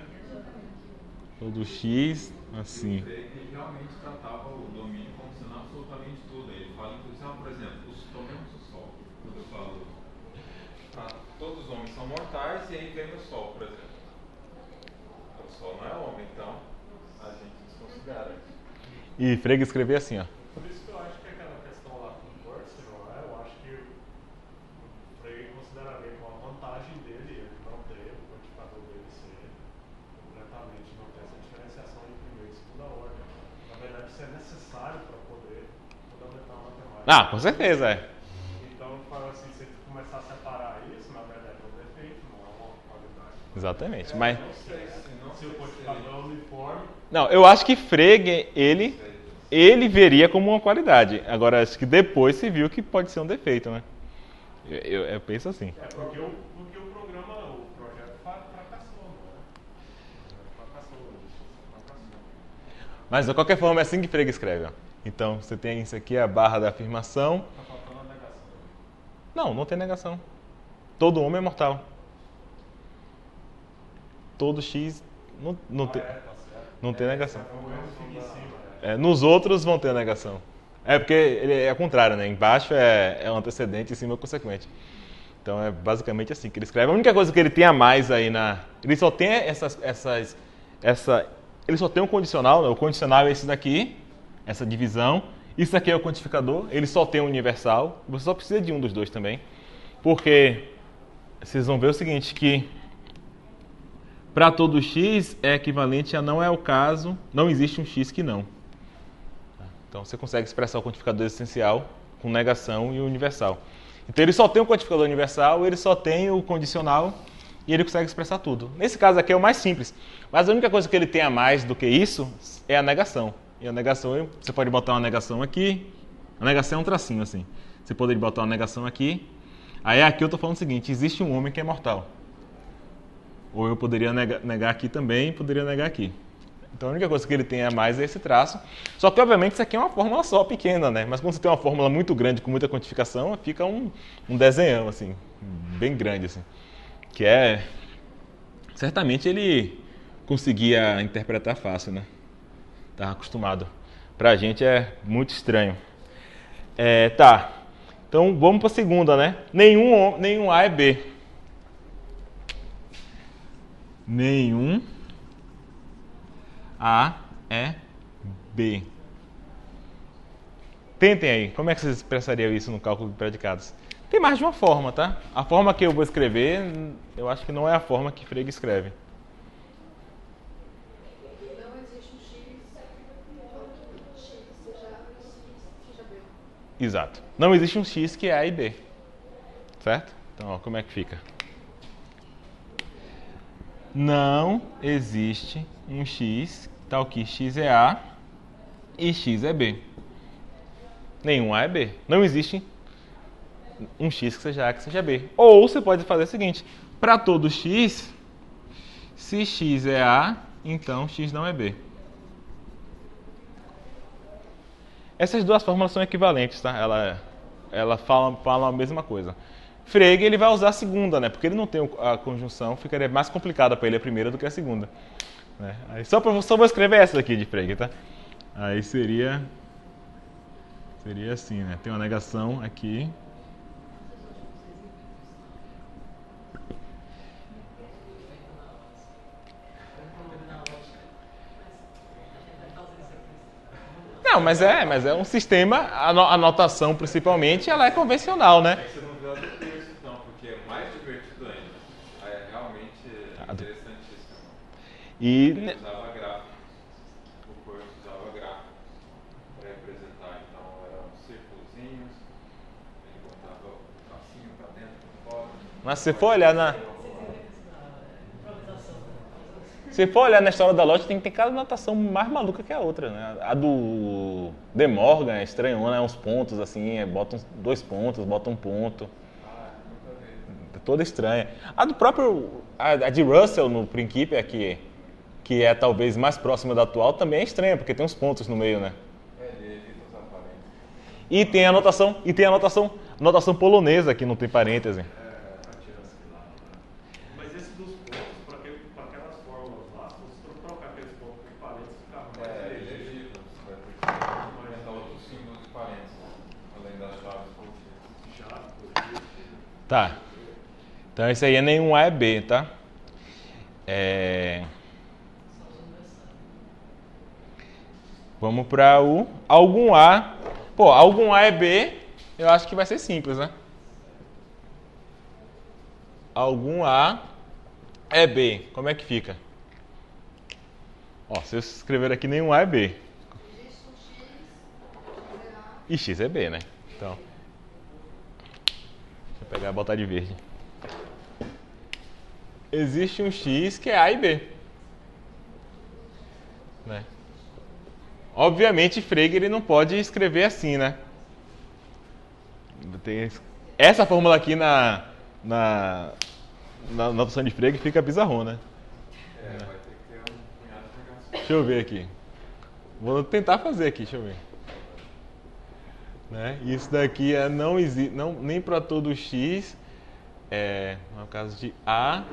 Todo X, assim. Ele realmente tratava o domínio como sendo absolutamente tudo. Ele fala, inclusive, por exemplo, tomemos o Sol. Quando eu falo, todos os homens são mortais e aí vem o Sol, por exemplo. O Sol não é homem, então a gente desconsidera. E Frege escreveu assim, ó. Por isso que eu acho que aquela questão lá com o Corsi, não é? Eu acho que o Frege consideraria como uma vantagem dele ele não ter o quantificador dele ser completamente, não ter essa diferenciação de primeira e segunda ordem. Na verdade, isso é necessário para poder fundamentar a matemática. Ah, com certeza, é. Então, fala assim, se você começar a separar isso, na verdade é um defeito, não é uma qualidade. Exatamente, mas... Não sei se o quantificador é uniforme. Não, eu acho que Frege, ele veria como uma qualidade. Agora, acho que depois se viu que pode ser um defeito, né? Eu penso assim. Porque o programa, o projeto fracassou, não é? Fracassou. Mas, de qualquer forma, é assim que Frege escreve, ó. Então, você tem isso aqui, a barra da afirmação. Tá faltando a negação. Não tem negação. Todo homem é mortal. Todo X não tem... Tá certo. Não tem negação. É um erro que fica em cima, né? Nos outros vão ter negação. É porque ele é o contrário, né? Embaixo é um antecedente, em cima é o consequente. Então é basicamente assim que ele escreve. A única coisa que ele tem a mais aí ele só tem ele só tem um condicional, né? O condicional é esse daqui, essa divisão. Isso aqui é o quantificador, ele só tem um universal. Você só precisa de um dos dois também. Porque vocês vão ver o seguinte, que para todo x é equivalente a não é o caso, não existe um x que não. Então você consegue expressar o quantificador essencial com negação e o universal. Então ele só tem o quantificador universal, ele só tem o condicional e ele consegue expressar tudo. Nesse caso aqui é o mais simples. Mas a única coisa que ele tem a mais do que isso é a negação. E a negação, você pode botar uma negação aqui. A negação é um tracinho assim. Você poderia botar uma negação aqui. Aí aqui eu estou falando o seguinte, existe um homem que é mortal. Ou eu poderia negar aqui também, poderia negar aqui. Então a única coisa que ele tem a mais é esse traço. Só que obviamente isso aqui é uma fórmula só, pequena, né? Mas quando você tem uma fórmula muito grande, com muita quantificação, fica um desenhão, assim, bem grande, assim. Que é... Certamente ele conseguia interpretar fácil, né? Estava acostumado. Pra gente é muito estranho. Tá. Então vamos para a segunda, né? Nenhum A é B. Nenhum A é B. Tentem aí. Como é que vocês expressariam isso no cálculo de predicados? Tem mais de uma forma, tá? A forma que eu vou escrever, eu acho que não é a forma que Frege escreve. Não existe um X seja B. Exato. Não existe um X que é A e B. Certo? Então, ó, como é que fica? Não existe um X, tal que X é A e X é B. Nenhum A é B. Não existe um X que seja A que seja B. Ou você pode fazer o seguinte: para todo X, se X é A, então X não é B. Essas duas fórmulas são equivalentes, tá? Ela fala a mesma coisa. Frege ele vai usar a segunda, né? Porque ele não tem a conjunção, ficaria mais complicada para ele a primeira do que a segunda. Né? Aí só vou escrever essa daqui de Frege, tá? Aí seria assim, né? Tem uma negação aqui. Não, mas é um sistema, a notação principalmente, ela é convencional, né? É que você não viu a do texto, então, porque é mais divertido ainda. É realmente interessantíssimo. Ele usava gráfico. O curso usava gráfico para representar. Então, eram círculozinhos, ele botava o tracinho para dentro, para fora. Mas se for olhar na história da Lott, tem que ter cada notação mais maluca que a outra, né? A do De Morgan é estranhona, né? Uns pontos assim, bota 2 pontos, bota 1 ponto. É toda estranha. A do próprio, a de Russell no Principia, que é talvez mais próxima da atual, também é estranha, porque tem uns pontos no meio, né? Ele evita os aparelhos. E tem a notação polonesa que não tem parêntese. Mas esse dos pontos, para aquelas fórmulas lá, se você trocar aqueles pontos por parênteses, fica mais Ele evita. Você vai ter que inventar outros símbolos de parênteses, além das chaves contidas. Tá. Então esse aí é nenhum A é B, tá? Vamos para o algum A. Pô, algum A é B, eu acho que vai ser simples, né? Algum A é B. Como é que fica? Ó, se eu escrever aqui nenhum A é B. Existe um X é A. E X é B, né? Então, deixa eu pegar e botar de verde. Existe um X que é A e B. Né? Obviamente, Frege ele não pode escrever assim, né? Tem essa fórmula aqui na notação de Frege fica bizarrona, né? Vai ter que ter um punhado de negação. Deixa eu ver aqui. Vou tentar fazer aqui, deixa eu ver. Né? Isso daqui não existe, nem para todo X. No caso de A,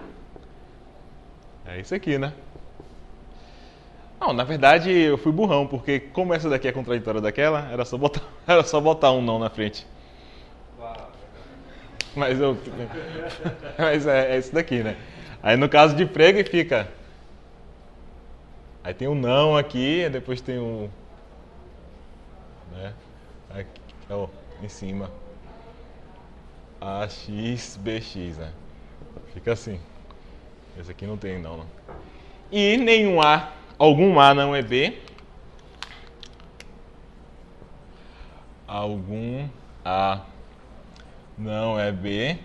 é isso aqui, né? Não, na verdade eu fui burrão, porque como essa daqui é contraditória daquela, era só botar um não na frente. Mas é isso daqui, né? Aí no caso de Frege fica. Aí tem um não aqui, depois tem um. Né? Aqui, ó, em cima. AX, BX, né? Fica assim. Esse aqui não tem não. E nenhum A, algum A não é B. Algum A não é B.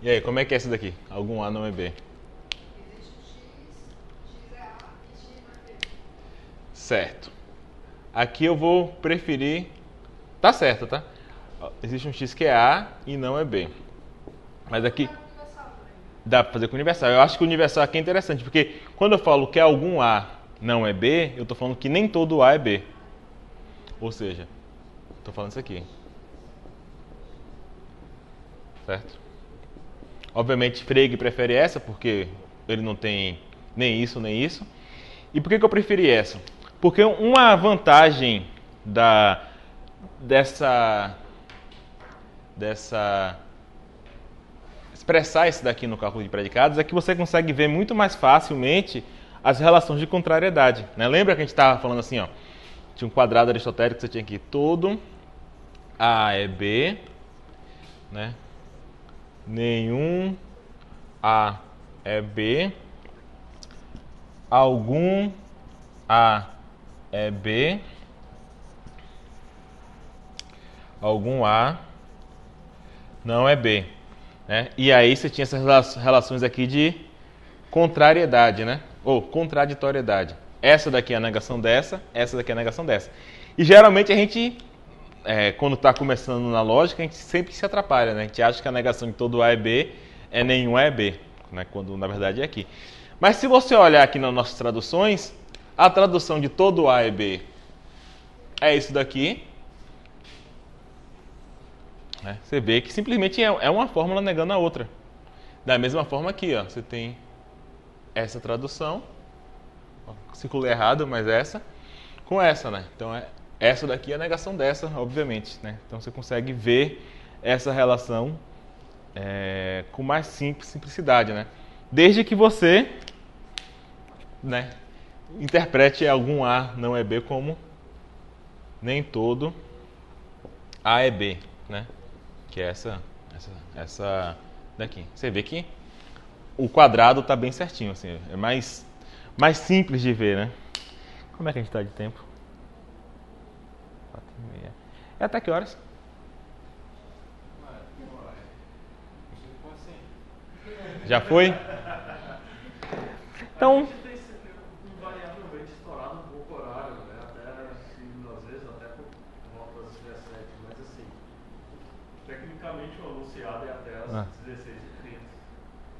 E aí, como é que é esse daqui? Algum A não é B. Existe um X é A e X não é B. Certo. Aqui eu vou preferir... Tá certo, tá? Existe um X que é A e não é B. Mas aqui... Dá pra fazer com o universal. Eu acho que o universal aqui é interessante, porque quando eu falo que algum A não é B, eu tô falando que nem todo A é B. Ou seja, tô falando isso aqui. Certo? Obviamente, Frege prefere essa, porque ele não tem nem isso, nem isso. E por que eu preferi essa? Porque uma vantagem dessa expressar isso daqui no cálculo de predicados é que você consegue ver muito mais facilmente as relações de contrariedade. Né? Lembra que a gente estava falando assim, ó, tinha um quadrado aristotélico que você tinha aqui todo A é B, né? Nenhum A é B. Algum A é B. Algum A não é B, né? E aí você tinha essas relações aqui de contrariedade, né? Ou contraditoriedade. Essa daqui é a negação dessa, essa daqui é a negação dessa. E geralmente a gente, quando está começando na lógica, a gente sempre se atrapalha, né? A gente acha que a negação de todo A é B é nenhum A é B, né? Quando na verdade é aqui. Mas se você olhar aqui nas nossas traduções, a tradução de todo A é B é isso daqui. Você vê que simplesmente é uma fórmula negando a outra. Da mesma forma aqui, ó, você tem essa tradução, circulei errado, mas essa, com essa, né? Então, essa daqui é a negação dessa, obviamente, né? Então, você consegue ver essa relação com mais simplicidade, né? Desde que você, né, interprete algum A não é B como nem todo A é B, né? Que é essa daqui. Você vê que o quadrado está bem certinho, assim, é mais simples de ver, né? Como é que a gente está de tempo? 4h30. É até que horas? Já foi? Então, invariavelmente estourado um pouco o horário, né? Até, às vezes, até por volta das 17, mas assim, tecnicamente o anunciado é até as 16h30.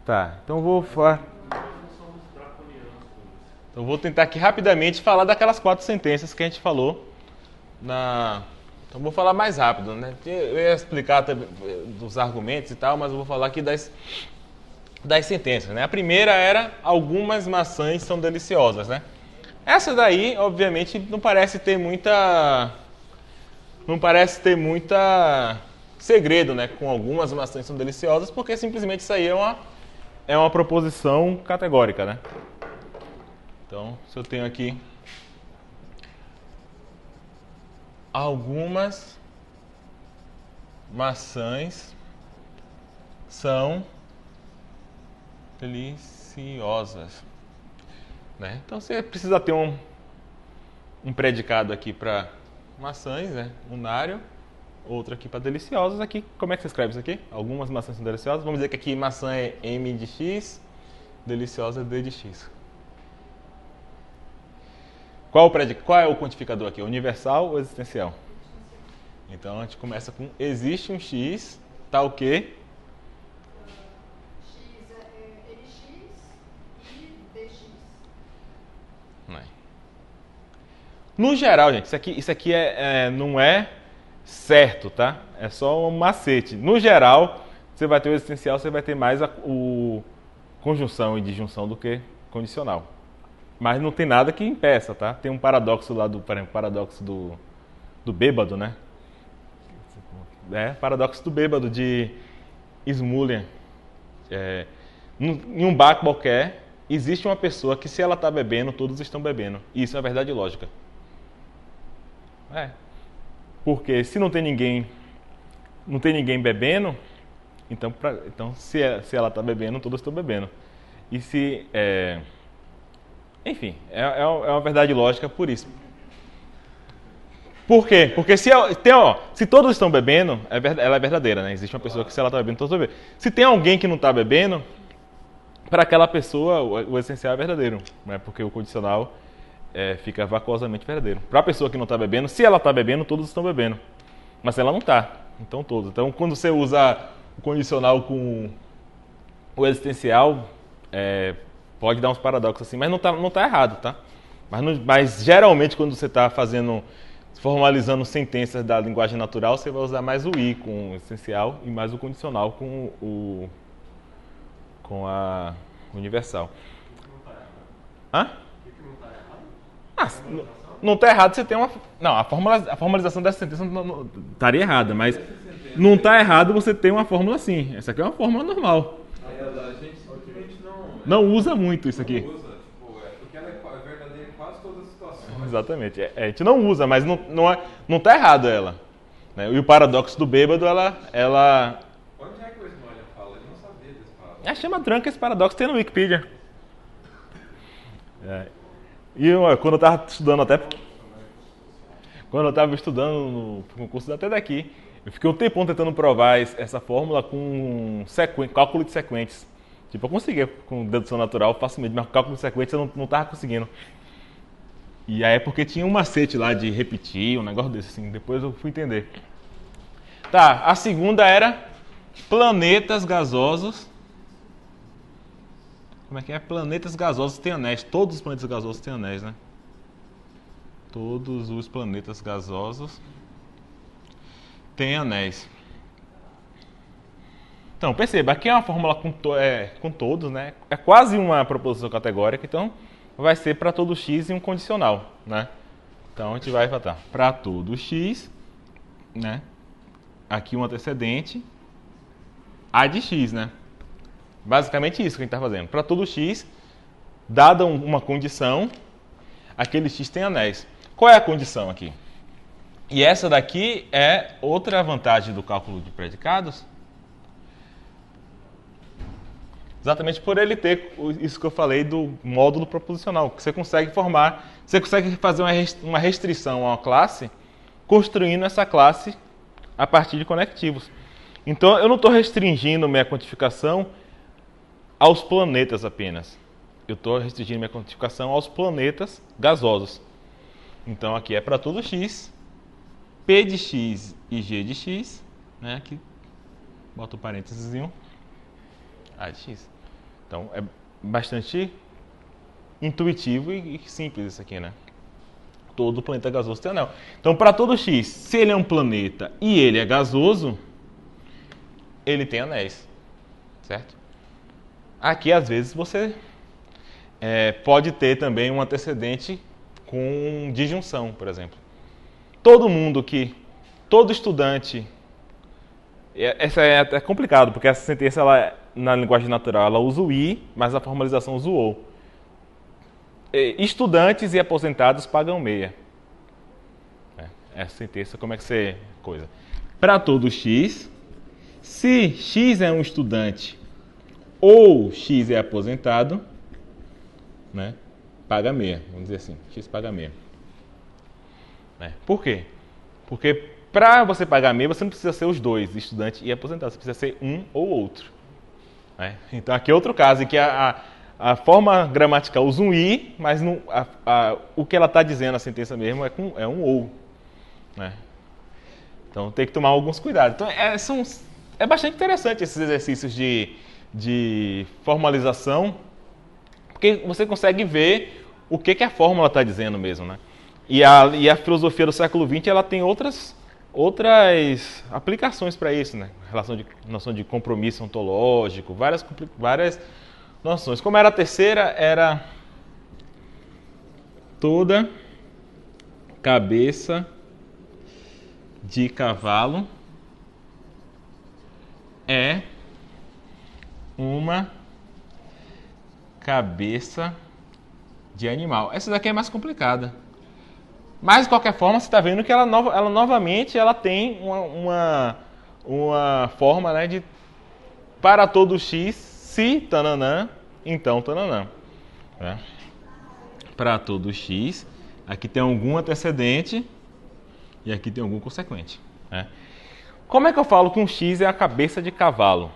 Tá, então eu vou falar. Nós não somos draconianos com isso. Então eu vou tentar aqui rapidamente falar daquelas 4 sentenças que a gente falou Então vou falar mais rápido, né? Eu ia explicar dos argumentos e tal, mas eu vou falar aqui das sentenças, né? A primeira era: algumas maçãs são deliciosas, né? Essa daí, obviamente, não parece ter muita segredo, né? Com algumas maçãs são deliciosas, porque simplesmente isso aí é uma proposição categórica, né? Então, se eu tenho aqui algumas maçãs são deliciosas, né? Então você precisa ter um predicado aqui para maçãs, né? Unário, outro aqui para deliciosas. Aqui, como é que você escreve isso aqui? Algumas maçãs são deliciosas. Vamos dizer que aqui maçã é M de X, deliciosa é D de X. Qual é o quantificador aqui? Universal ou existencial? Então a gente começa com: existe um X, tá o quê? X é NX e DX. No geral, gente, isso aqui não é certo, tá? É só um macete. No geral, você vai ter o existencial, você vai ter mais o conjunção e disjunção do que condicional. Mas não tem nada que impeça, tá? Tem um paradoxo lá por exemplo, paradoxo do bêbado, né? Paradoxo do bêbado de Smullyan. Em um bar qualquer, existe uma pessoa que, se ela está bebendo, todos estão bebendo. Isso é verdade lógica. Porque se não tem ninguém bebendo, então se ela está bebendo, todos estão bebendo. E se enfim, é uma verdade lógica por isso. Por quê? Porque se todos estão bebendo, ela é verdadeira, né? Existe uma pessoa que, se ela está bebendo, todos estão bebendo. Se tem alguém que não está bebendo, para aquela pessoa o essencial é verdadeiro, né? Porque o condicional fica vacuosamente verdadeiro. Para a pessoa que não está bebendo, se ela está bebendo, todos estão bebendo. Mas se ela não está, então todos. Então, quando você usa o condicional com o existencial, pode dar uns paradoxos assim, mas não tá errado, tá? Mas geralmente, quando você está formalizando sentenças da linguagem natural, você vai usar mais o I com o essencial e mais o condicional com a universal. Hã? Não está errado você ter uma... Não, a formalização dessa sentença não estaria errada, mas não está errado você ter uma fórmula assim. Essa aqui é uma fórmula normal. A gente simplesmente não usa muito isso aqui. Não usa, porque ela é verdadeira em quase todas as situações. Exatamente. A gente não usa, mas não está errado ela. Né? E o paradoxo do bêbado, ela Onde é que o Smolha fala? Ele não sabia desse paradoxo. chama Drunk esse paradoxo, tem no Wikipedia. E quando eu estava estudando no concurso até daqui, eu fiquei um tempão tentando provar essa fórmula com cálculo de sequentes. Tipo, eu conseguia com dedução natural facilmente, mas com cálculo de sequentes eu não estava conseguindo. E aí é porque tinha um macete lá de repetir, um negócio desse assim, depois eu fui entender. Tá, a segunda era planetas gasosos. Como é que é? Planetas gasosos têm anéis. Todos os planetas gasosos têm anéis, né? Todos os planetas gasosos têm anéis. Então, perceba, aqui é uma fórmula com todos, né? É quase uma proposição categórica, então vai ser para todo x e um condicional, né? Então, a gente vai botar para todo x, né? Aqui um antecedente, a de x, né? Basicamente isso que a gente está fazendo. Para todo x, dada uma condição, aquele x tem anéis. Qual é a condição aqui? E essa daqui é outra vantagem do cálculo de predicados. Exatamente por ele ter isso que eu falei do módulo proposicional, que você consegue fazer uma restrição a uma classe, construindo essa classe a partir de conectivos. Então, eu não estou restringindo minha quantificação aos planetas apenas. Eu estou restringindo minha quantificação aos planetas gasosos. Então, aqui é para todo x, P de x e G de x, né? Aqui, bota um parênteses, A de x. Então, é bastante intuitivo e simples isso aqui, né? Todo planeta gasoso tem anel. Então, para todo x, se ele é um planeta e ele é gasoso, ele tem anéis, certo? Aqui, às vezes, você pode ter também um antecedente com disjunção, por exemplo. Todo estudante, essa é até complicado, porque essa sentença, na linguagem natural, ela usa o i, mas a formalização usa o ou. Estudantes e aposentados pagam meia. Essa sentença, como é que você coisa? Para todo x, se x é um estudante ou x é aposentado, né, paga meia. Vamos dizer assim, x paga meia. Por quê? Porque para você pagar meia, você não precisa ser os dois, estudante e aposentado. Você precisa ser um ou outro. Então, aqui é outro caso em que a forma gramatical usa um i, mas o que ela está dizendo, a sentença mesmo, é um ou. Então, tem que tomar alguns cuidados. Então, é bastante interessante esses exercícios de formalização, porque você consegue ver o que a fórmula está dizendo mesmo, né? E a filosofia do século XX, ela tem outras aplicações para isso, né? Noção de compromisso ontológico, várias noções. Como era a terceira, era toda cabeça de cavalo é uma cabeça de animal. Essa daqui é mais complicada. Mas, de qualquer forma, você está vendo que ela novamente tem uma forma, né, de para todo x, se tananã, então tananã. Para todo x, aqui tem algum antecedente e aqui tem algum consequente. Como é que eu falo que um x é a cabeça de cavalo?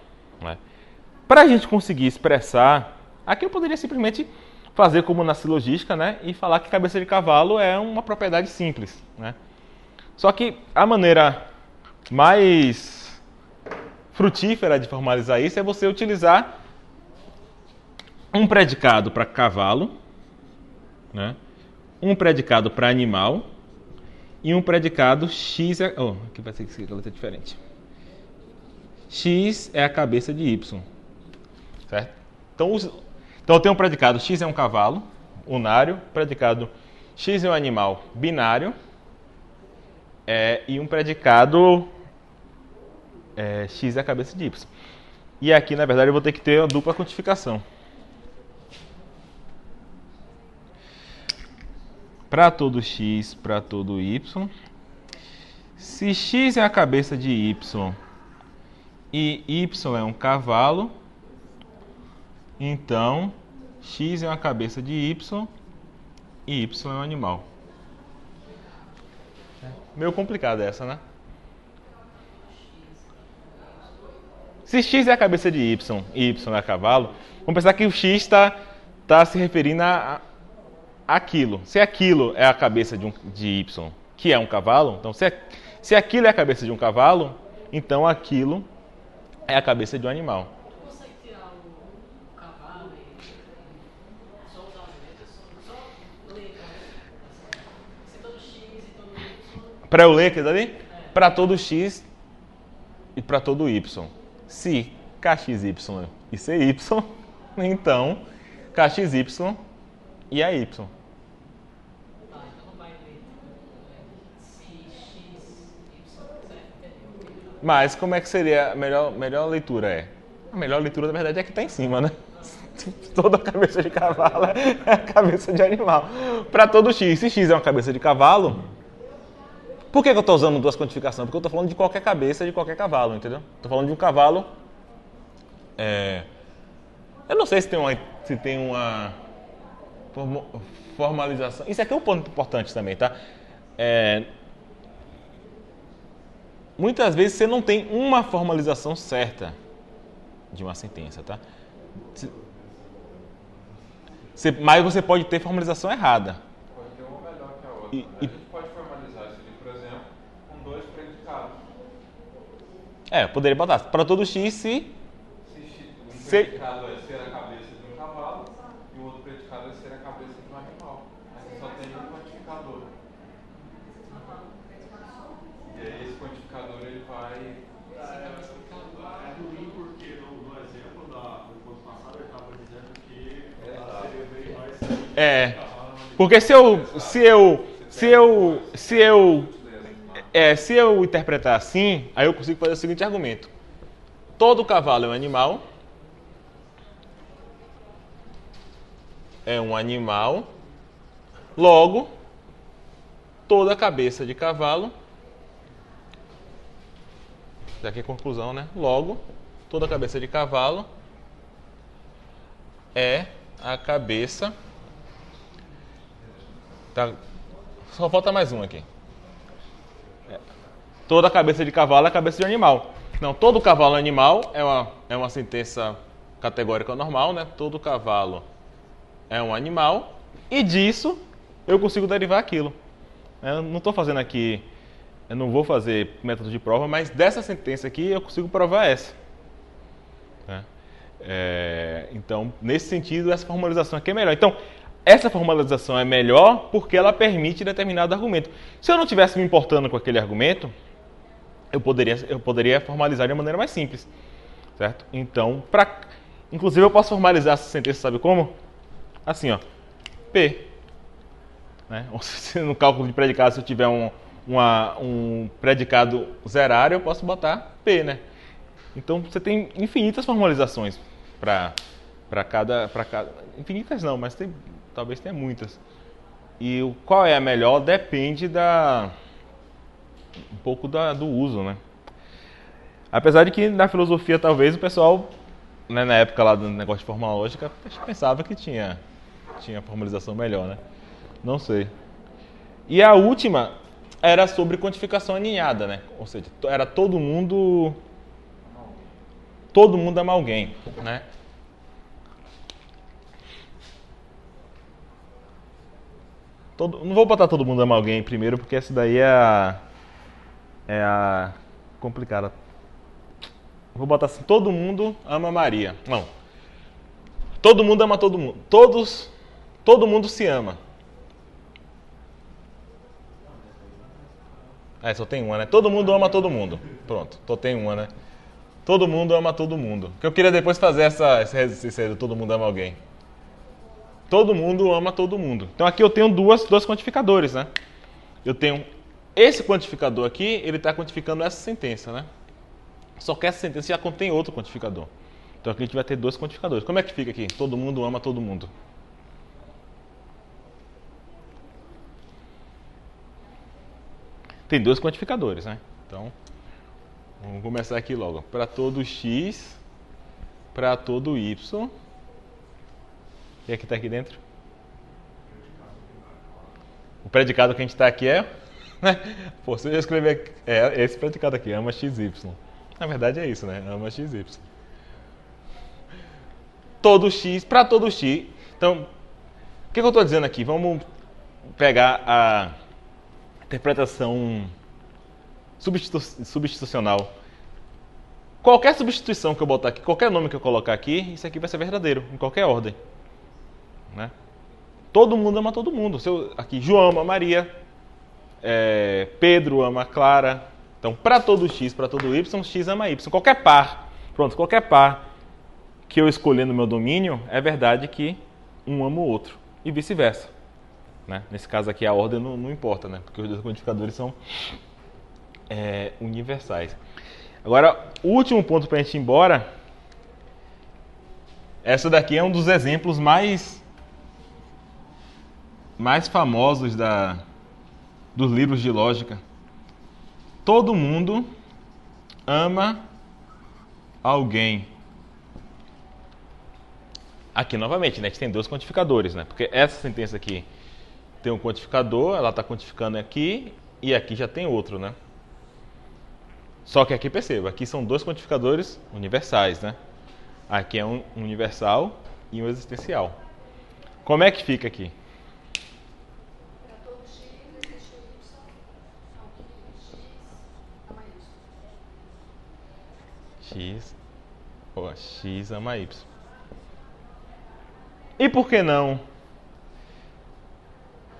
Para a gente conseguir expressar, aqui eu poderia simplesmente fazer como na silogística, né, e falar que cabeça de cavalo é uma propriedade simples. Só que a maneira mais frutífera de formalizar isso é você utilizar um predicado para cavalo, um predicado para animal e um predicado x. Aqui vai ser escrito letra diferente. X é a cabeça de y, certo? Então eu tenho um predicado x é um cavalo, unário, predicado x é um animal, binário, e um predicado x é a cabeça de y. E aqui, na verdade, eu vou ter que ter a dupla quantificação. Para todo x, para todo y, Se x é a cabeça de y e y é um cavalo, então x é uma cabeça de y e y é um animal. Meio complicada essa, né? Se x é a cabeça de y e y é cavalo, vamos pensar que o x está se referindo a aquilo. Se aquilo é a cabeça de y, que é um cavalo, então se aquilo é a cabeça de um cavalo, então aquilo é a cabeça de um animal. Não consegue tirar o cavalo e só usar as letras, só ler, se todo x e todo y. Para eu ler aquilo ali? Para todo x e para todo y. Se kxy e cy, então kxy e a y. Então não vai ler se x, y, entendeu? Mas como é que seria a melhor leitura? A melhor leitura, na verdade, é que está em cima, né? Toda cabeça de cavalo é a cabeça de animal. Para todo x, se x é uma cabeça de cavalo, por que eu estou usando duas quantificações? Porque eu estou falando de qualquer cabeça de qualquer cavalo, entendeu? Estou falando de um cavalo. Eu não sei se tem uma formalização. Isso aqui é um ponto importante também, tá? Muitas vezes você não tem uma formalização certa de uma sentença, tá? Mas você pode ter formalização errada. Pode ter uma melhor que a outra. A gente pode formalizar isso aqui, por exemplo, com dois predicados. Eu poderia botar para todo x se Um predicado é ser a cabeça de um cavalo e o outro predicado é ser a cabeça de um animal. Aí você só tem um quantificador. E aí esse quantificador ele vai... É ruim porque no exemplo do ponto passado ele estava dizendo que seria bem mais... Porque se eu interpretar assim, aí eu consigo fazer o seguinte argumento. Todo cavalo é um animal. Logo, toda cabeça de cavalo. Já que é conclusão, né? Logo, toda cabeça de cavalo é a cabeça. Tá. Só falta mais um aqui. Toda cabeça de cavalo é a cabeça de animal. Não, todo cavalo é animal é uma sentença categórica normal, né? Todo cavalo é um animal e disso eu consigo derivar aquilo. Eu não estou fazendo aqui, eu não vou fazer método de prova, mas dessa sentença aqui eu consigo provar essa. Então, nesse sentido, essa formalização aqui é melhor. Então, essa formalização é melhor porque ela permite determinado argumento. Se eu não estivesse me importando com aquele argumento, eu poderia formalizar de uma maneira mais simples, certo? Então, inclusive eu posso formalizar essa sentença, sabe como? Assim, ó, P. Né? Ou se no cálculo de predicado, se eu tiver um predicado zerário, eu posso botar P, né? Então, você tem infinitas formalizações para cada... Infinitas não, mas talvez tenha muitas. E qual é a melhor depende um pouco do uso, né? Apesar de que na filosofia talvez o pessoal, né, na época lá do negócio de fórmula lógica, pensava que tinha formalização melhor, né? Não sei. E a última era sobre quantificação aninhada, né? Ou seja, era todo mundo ama alguém, né? Não vou botar todo mundo ama alguém primeiro, porque essa daí é a complicada. Vou botar assim, todo mundo ama Maria. Não. Todo mundo ama todo mundo. Todo mundo se ama. Só tem uma, né? Todo mundo ama todo mundo. Pronto, só tem uma, né? Todo mundo ama todo mundo. Que eu queria depois fazer esse exercício aí do todo mundo ama alguém. Todo mundo ama todo mundo. Então aqui eu tenho dois quantificadores, né? Eu tenho esse quantificador aqui, ele está quantificando essa sentença, né? Só que essa sentença já contém outro quantificador. Então aqui a gente vai ter dois quantificadores. Como é que fica aqui? Todo mundo ama todo mundo. tem dois quantificadores, né? Então, vamos começar aqui logo. Para todo x, para todo y. E aqui está aqui dentro? O predicado que a gente está aqui é... Pô, se eu escrever... esse predicado aqui, ama xy. Na verdade é isso, né? Ama xy. Todo x, para todo x. Então, o que eu estou dizendo aqui? Vamos pegar a interpretação substitucional. Qualquer substituição que eu botar aqui, qualquer nome que eu colocar aqui, isso aqui vai ser verdadeiro, em qualquer ordem. Né? Todo mundo ama todo mundo. Aqui, João ama Maria, Pedro ama Clara. Então, para todo x, para todo y, x ama y. Qualquer par, qualquer par que eu escolher no meu domínio, é verdade que um ama o outro. E vice-versa. Né? Nesse caso aqui, a ordem não importa, né? Porque os dois quantificadores são universais. Agora, o último ponto para a gente ir embora. Essa daqui é um dos exemplos mais famosos dos livros de lógica. Todo mundo ama alguém. Aqui, novamente, né, a gente tem dois quantificadores, né? Porque essa sentença aqui tem um quantificador, ela está quantificando aqui, e aqui já tem outro, né? Só que aqui, perceba, aqui são dois quantificadores universais, né? Aqui é um universal e um existencial. Como é que fica aqui? Para todo x existe o y, então x ama y. X ama y. E por que não?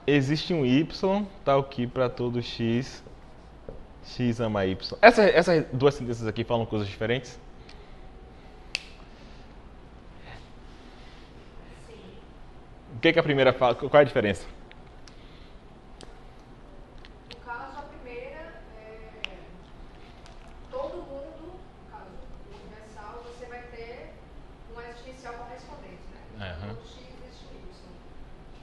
Existe um y, tal que para todo x, x ama y. Essas duas sentenças aqui falam coisas diferentes? Sim. O que a primeira fala? Qual é a diferença? No caso, a primeira todo mundo, no caso universal, você vai ter um existencial correspondente, né? Aham. No x existe o y.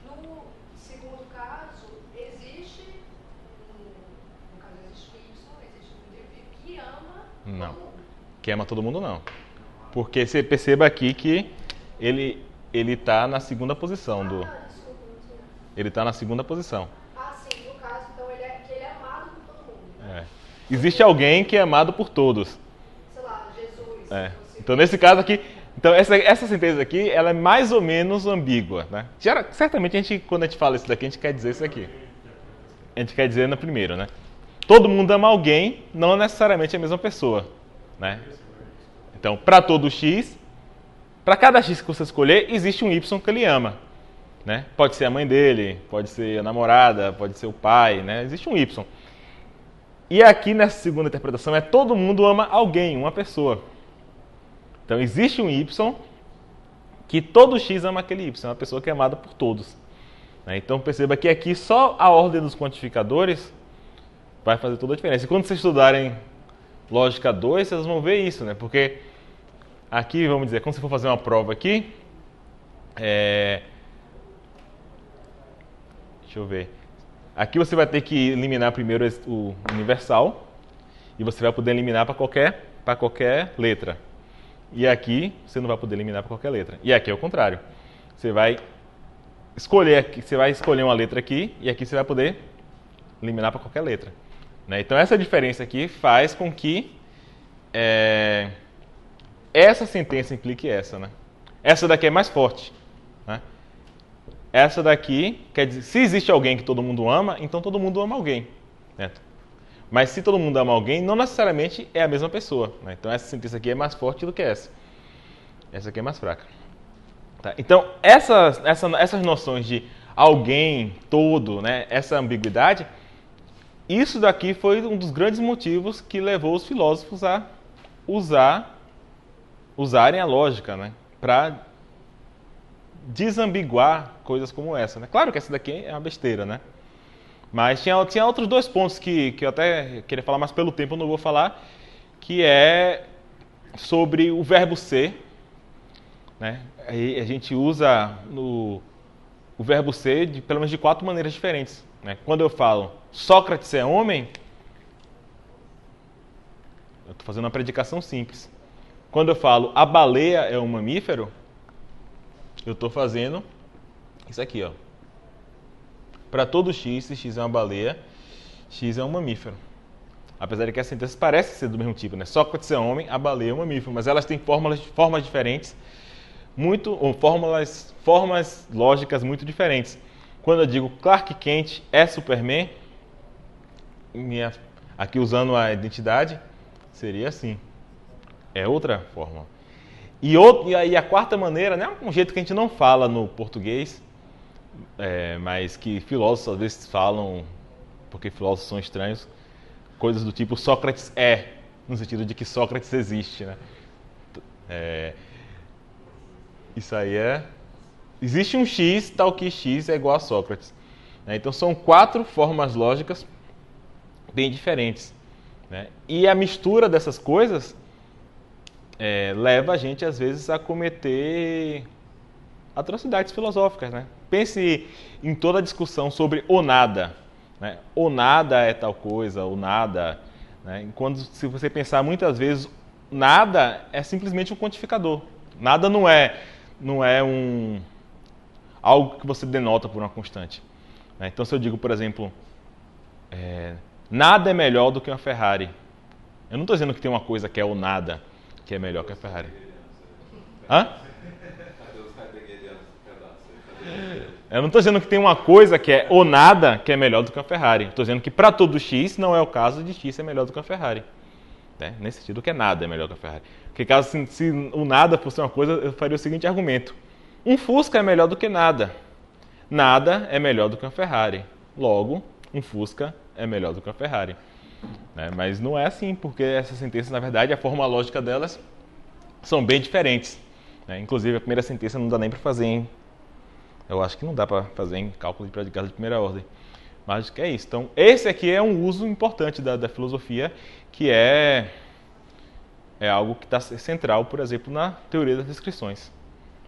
No segundo caso, existe no caso existe o y, existe um indivíduo que ama Não. todo mundo. Que ama todo mundo, não. Porque você perceba aqui que ele está na segunda posição. Desculpa, não tinha. Ele está na segunda posição. Ah, sim, no caso, então que ele é amado por todo mundo. Existe alguém que é amado por todos. Sei lá, Jesus. Então, nesse caso aqui, então essa sentença aqui, ela é mais ou menos ambígua, né? Certamente, quando a gente fala isso daqui, a gente quer dizer isso aqui. A gente quer dizer no primeiro, né? Todo mundo ama alguém, não necessariamente a mesma pessoa, né? Então, para todo x, para cada x que você escolher, existe um y que ele ama, né? Pode ser a mãe dele, pode ser a namorada, pode ser o pai, né? Existe um y. E aqui nessa segunda interpretação todo mundo ama alguém, uma pessoa. Então existe um y que todo x ama aquele y, uma pessoa que é amada por todos. Né? Então perceba que aqui só a ordem dos quantificadores vai fazer toda a diferença. E quando vocês estudarem lógica 2, vocês vão ver isso, né? Porque aqui, vamos dizer, quando você for fazer uma prova aqui, deixa eu ver. Aqui você vai ter que eliminar primeiro o universal e você vai poder eliminar para qualquer letra. E aqui você não vai poder eliminar para qualquer letra. E aqui é o contrário. Você vai escolher uma letra aqui e aqui você vai poder eliminar para qualquer letra. Né? Então essa diferença aqui faz com que essa sentença implique essa. Né? Essa daqui é mais forte. Né? Essa daqui quer dizer, se existe alguém que todo mundo ama, então todo mundo ama alguém. Né? Mas se todo mundo ama alguém, não necessariamente é a mesma pessoa. Né? Então essa sentença aqui é mais forte do que essa. Essa aqui é mais fraca. Tá? Então essas noções de alguém, todo, né? Essa ambiguidade, isso daqui foi um dos grandes motivos que levou os filósofos a usarem a lógica, né? Para desambiguar coisas como essa. Né? Claro que essa daqui é uma besteira, né? Mas tinha outros dois pontos que eu até queria falar, mas pelo tempo eu não vou falar, que é sobre o verbo ser. Né? Aí a gente usa o verbo ser pelo menos de 4 maneiras diferentes. Né? Quando eu falo Sócrates é homem, Eu estou fazendo uma predicação simples. Quando eu falo a baleia é um mamífero, eu estou fazendo isso aqui, ó. Para todo x, se x é uma baleia, x é um mamífero. Apesar de que as sentenças parecem ser do mesmo tipo, né? Sócrates é homem, a baleia é um mamífero, mas elas têm formas diferentes, ou formas lógicas muito diferentes. Quando eu digo Clark Kent é Superman, aqui usando a identidade, seria assim. É outra forma. E aí a quarta maneira, né, um jeito que a gente não fala no português, mas que filósofos às vezes falam, porque filósofos são estranhos, coisas do tipo Sócrates é, no sentido de que Sócrates existe, né? Isso aí existe um x, tal que x é igual a Sócrates. Então são 4 formas lógicas bem diferentes, né? E a mistura dessas coisas leva a gente, às vezes, a cometer atrocidades filosóficas, né? Pense em toda a discussão sobre o nada, né? O nada é tal coisa, o nada, né? Se você pensar muitas vezes, nada é simplesmente um quantificador. Nada não é algo que você denota por uma constante, né? Então, se eu digo, por exemplo, nada é melhor do que uma Ferrari, eu não estou dizendo que tem uma coisa que é o nada que é melhor que a Ferrari. Hã? Eu não estou dizendo que tem uma coisa que é o nada que é melhor do que a Ferrari. Estou dizendo que para todo x não é o caso de x ser melhor do que a Ferrari. Né? Nesse sentido que é nada é melhor que a Ferrari. Porque caso se o nada fosse uma coisa, eu faria o seguinte argumento. Um Fusca é melhor do que nada. Nada é melhor do que uma Ferrari. Logo, um Fusca é melhor do que uma Ferrari. Né? Mas não é assim, porque essas sentenças, na verdade, a forma lógica delas são bem diferentes. Né? Inclusive, a primeira sentença não dá nem para fazer eu acho que não dá para fazer em cálculo de predicado de primeira ordem. Mas que é isso. Então, esse aqui é um uso importante da filosofia, que é algo que está central, por exemplo, na teoria das descrições.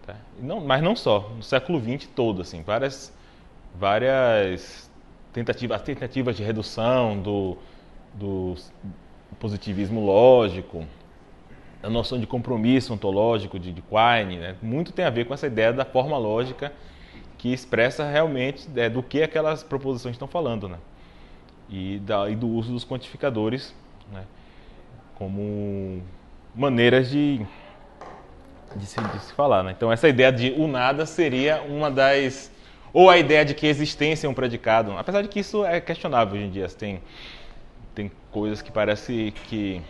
Tá? Mas não só, no século XX todo, assim, várias tentativas de redução do positivismo lógico, a noção de compromisso ontológico de Quine, né? Muito tem a ver com essa ideia da forma lógica que expressa realmente do que aquelas proposições estão falando, né? E do uso dos quantificadores, né? Como maneiras de se falar, né? Então essa ideia de o nada seria uma das... Ou a ideia de que existência é um predicado, apesar de que isso é questionável hoje em dia. Tem coisas que parece que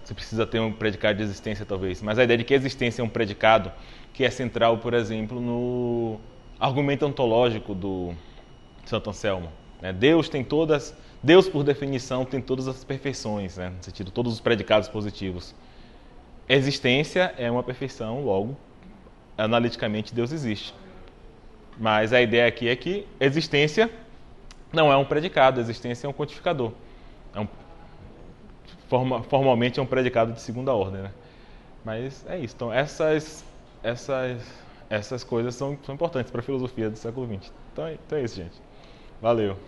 você precisa ter um predicado de existência, talvez. Mas a ideia de que a existência é um predicado, que é central, por exemplo, no argumento ontológico do Santo Anselmo. Né? Deus, por definição, tem todas as perfeições, né? No sentido, todos os predicados positivos. Existência é uma perfeição, logo, analiticamente, Deus existe. Mas a ideia aqui é que existência não é um predicado, existência é um quantificador. Formalmente é um predicado de segunda ordem, né? Mas é isso. Então essas coisas são importantes para a filosofia do século XX. Então é isso, gente. Valeu.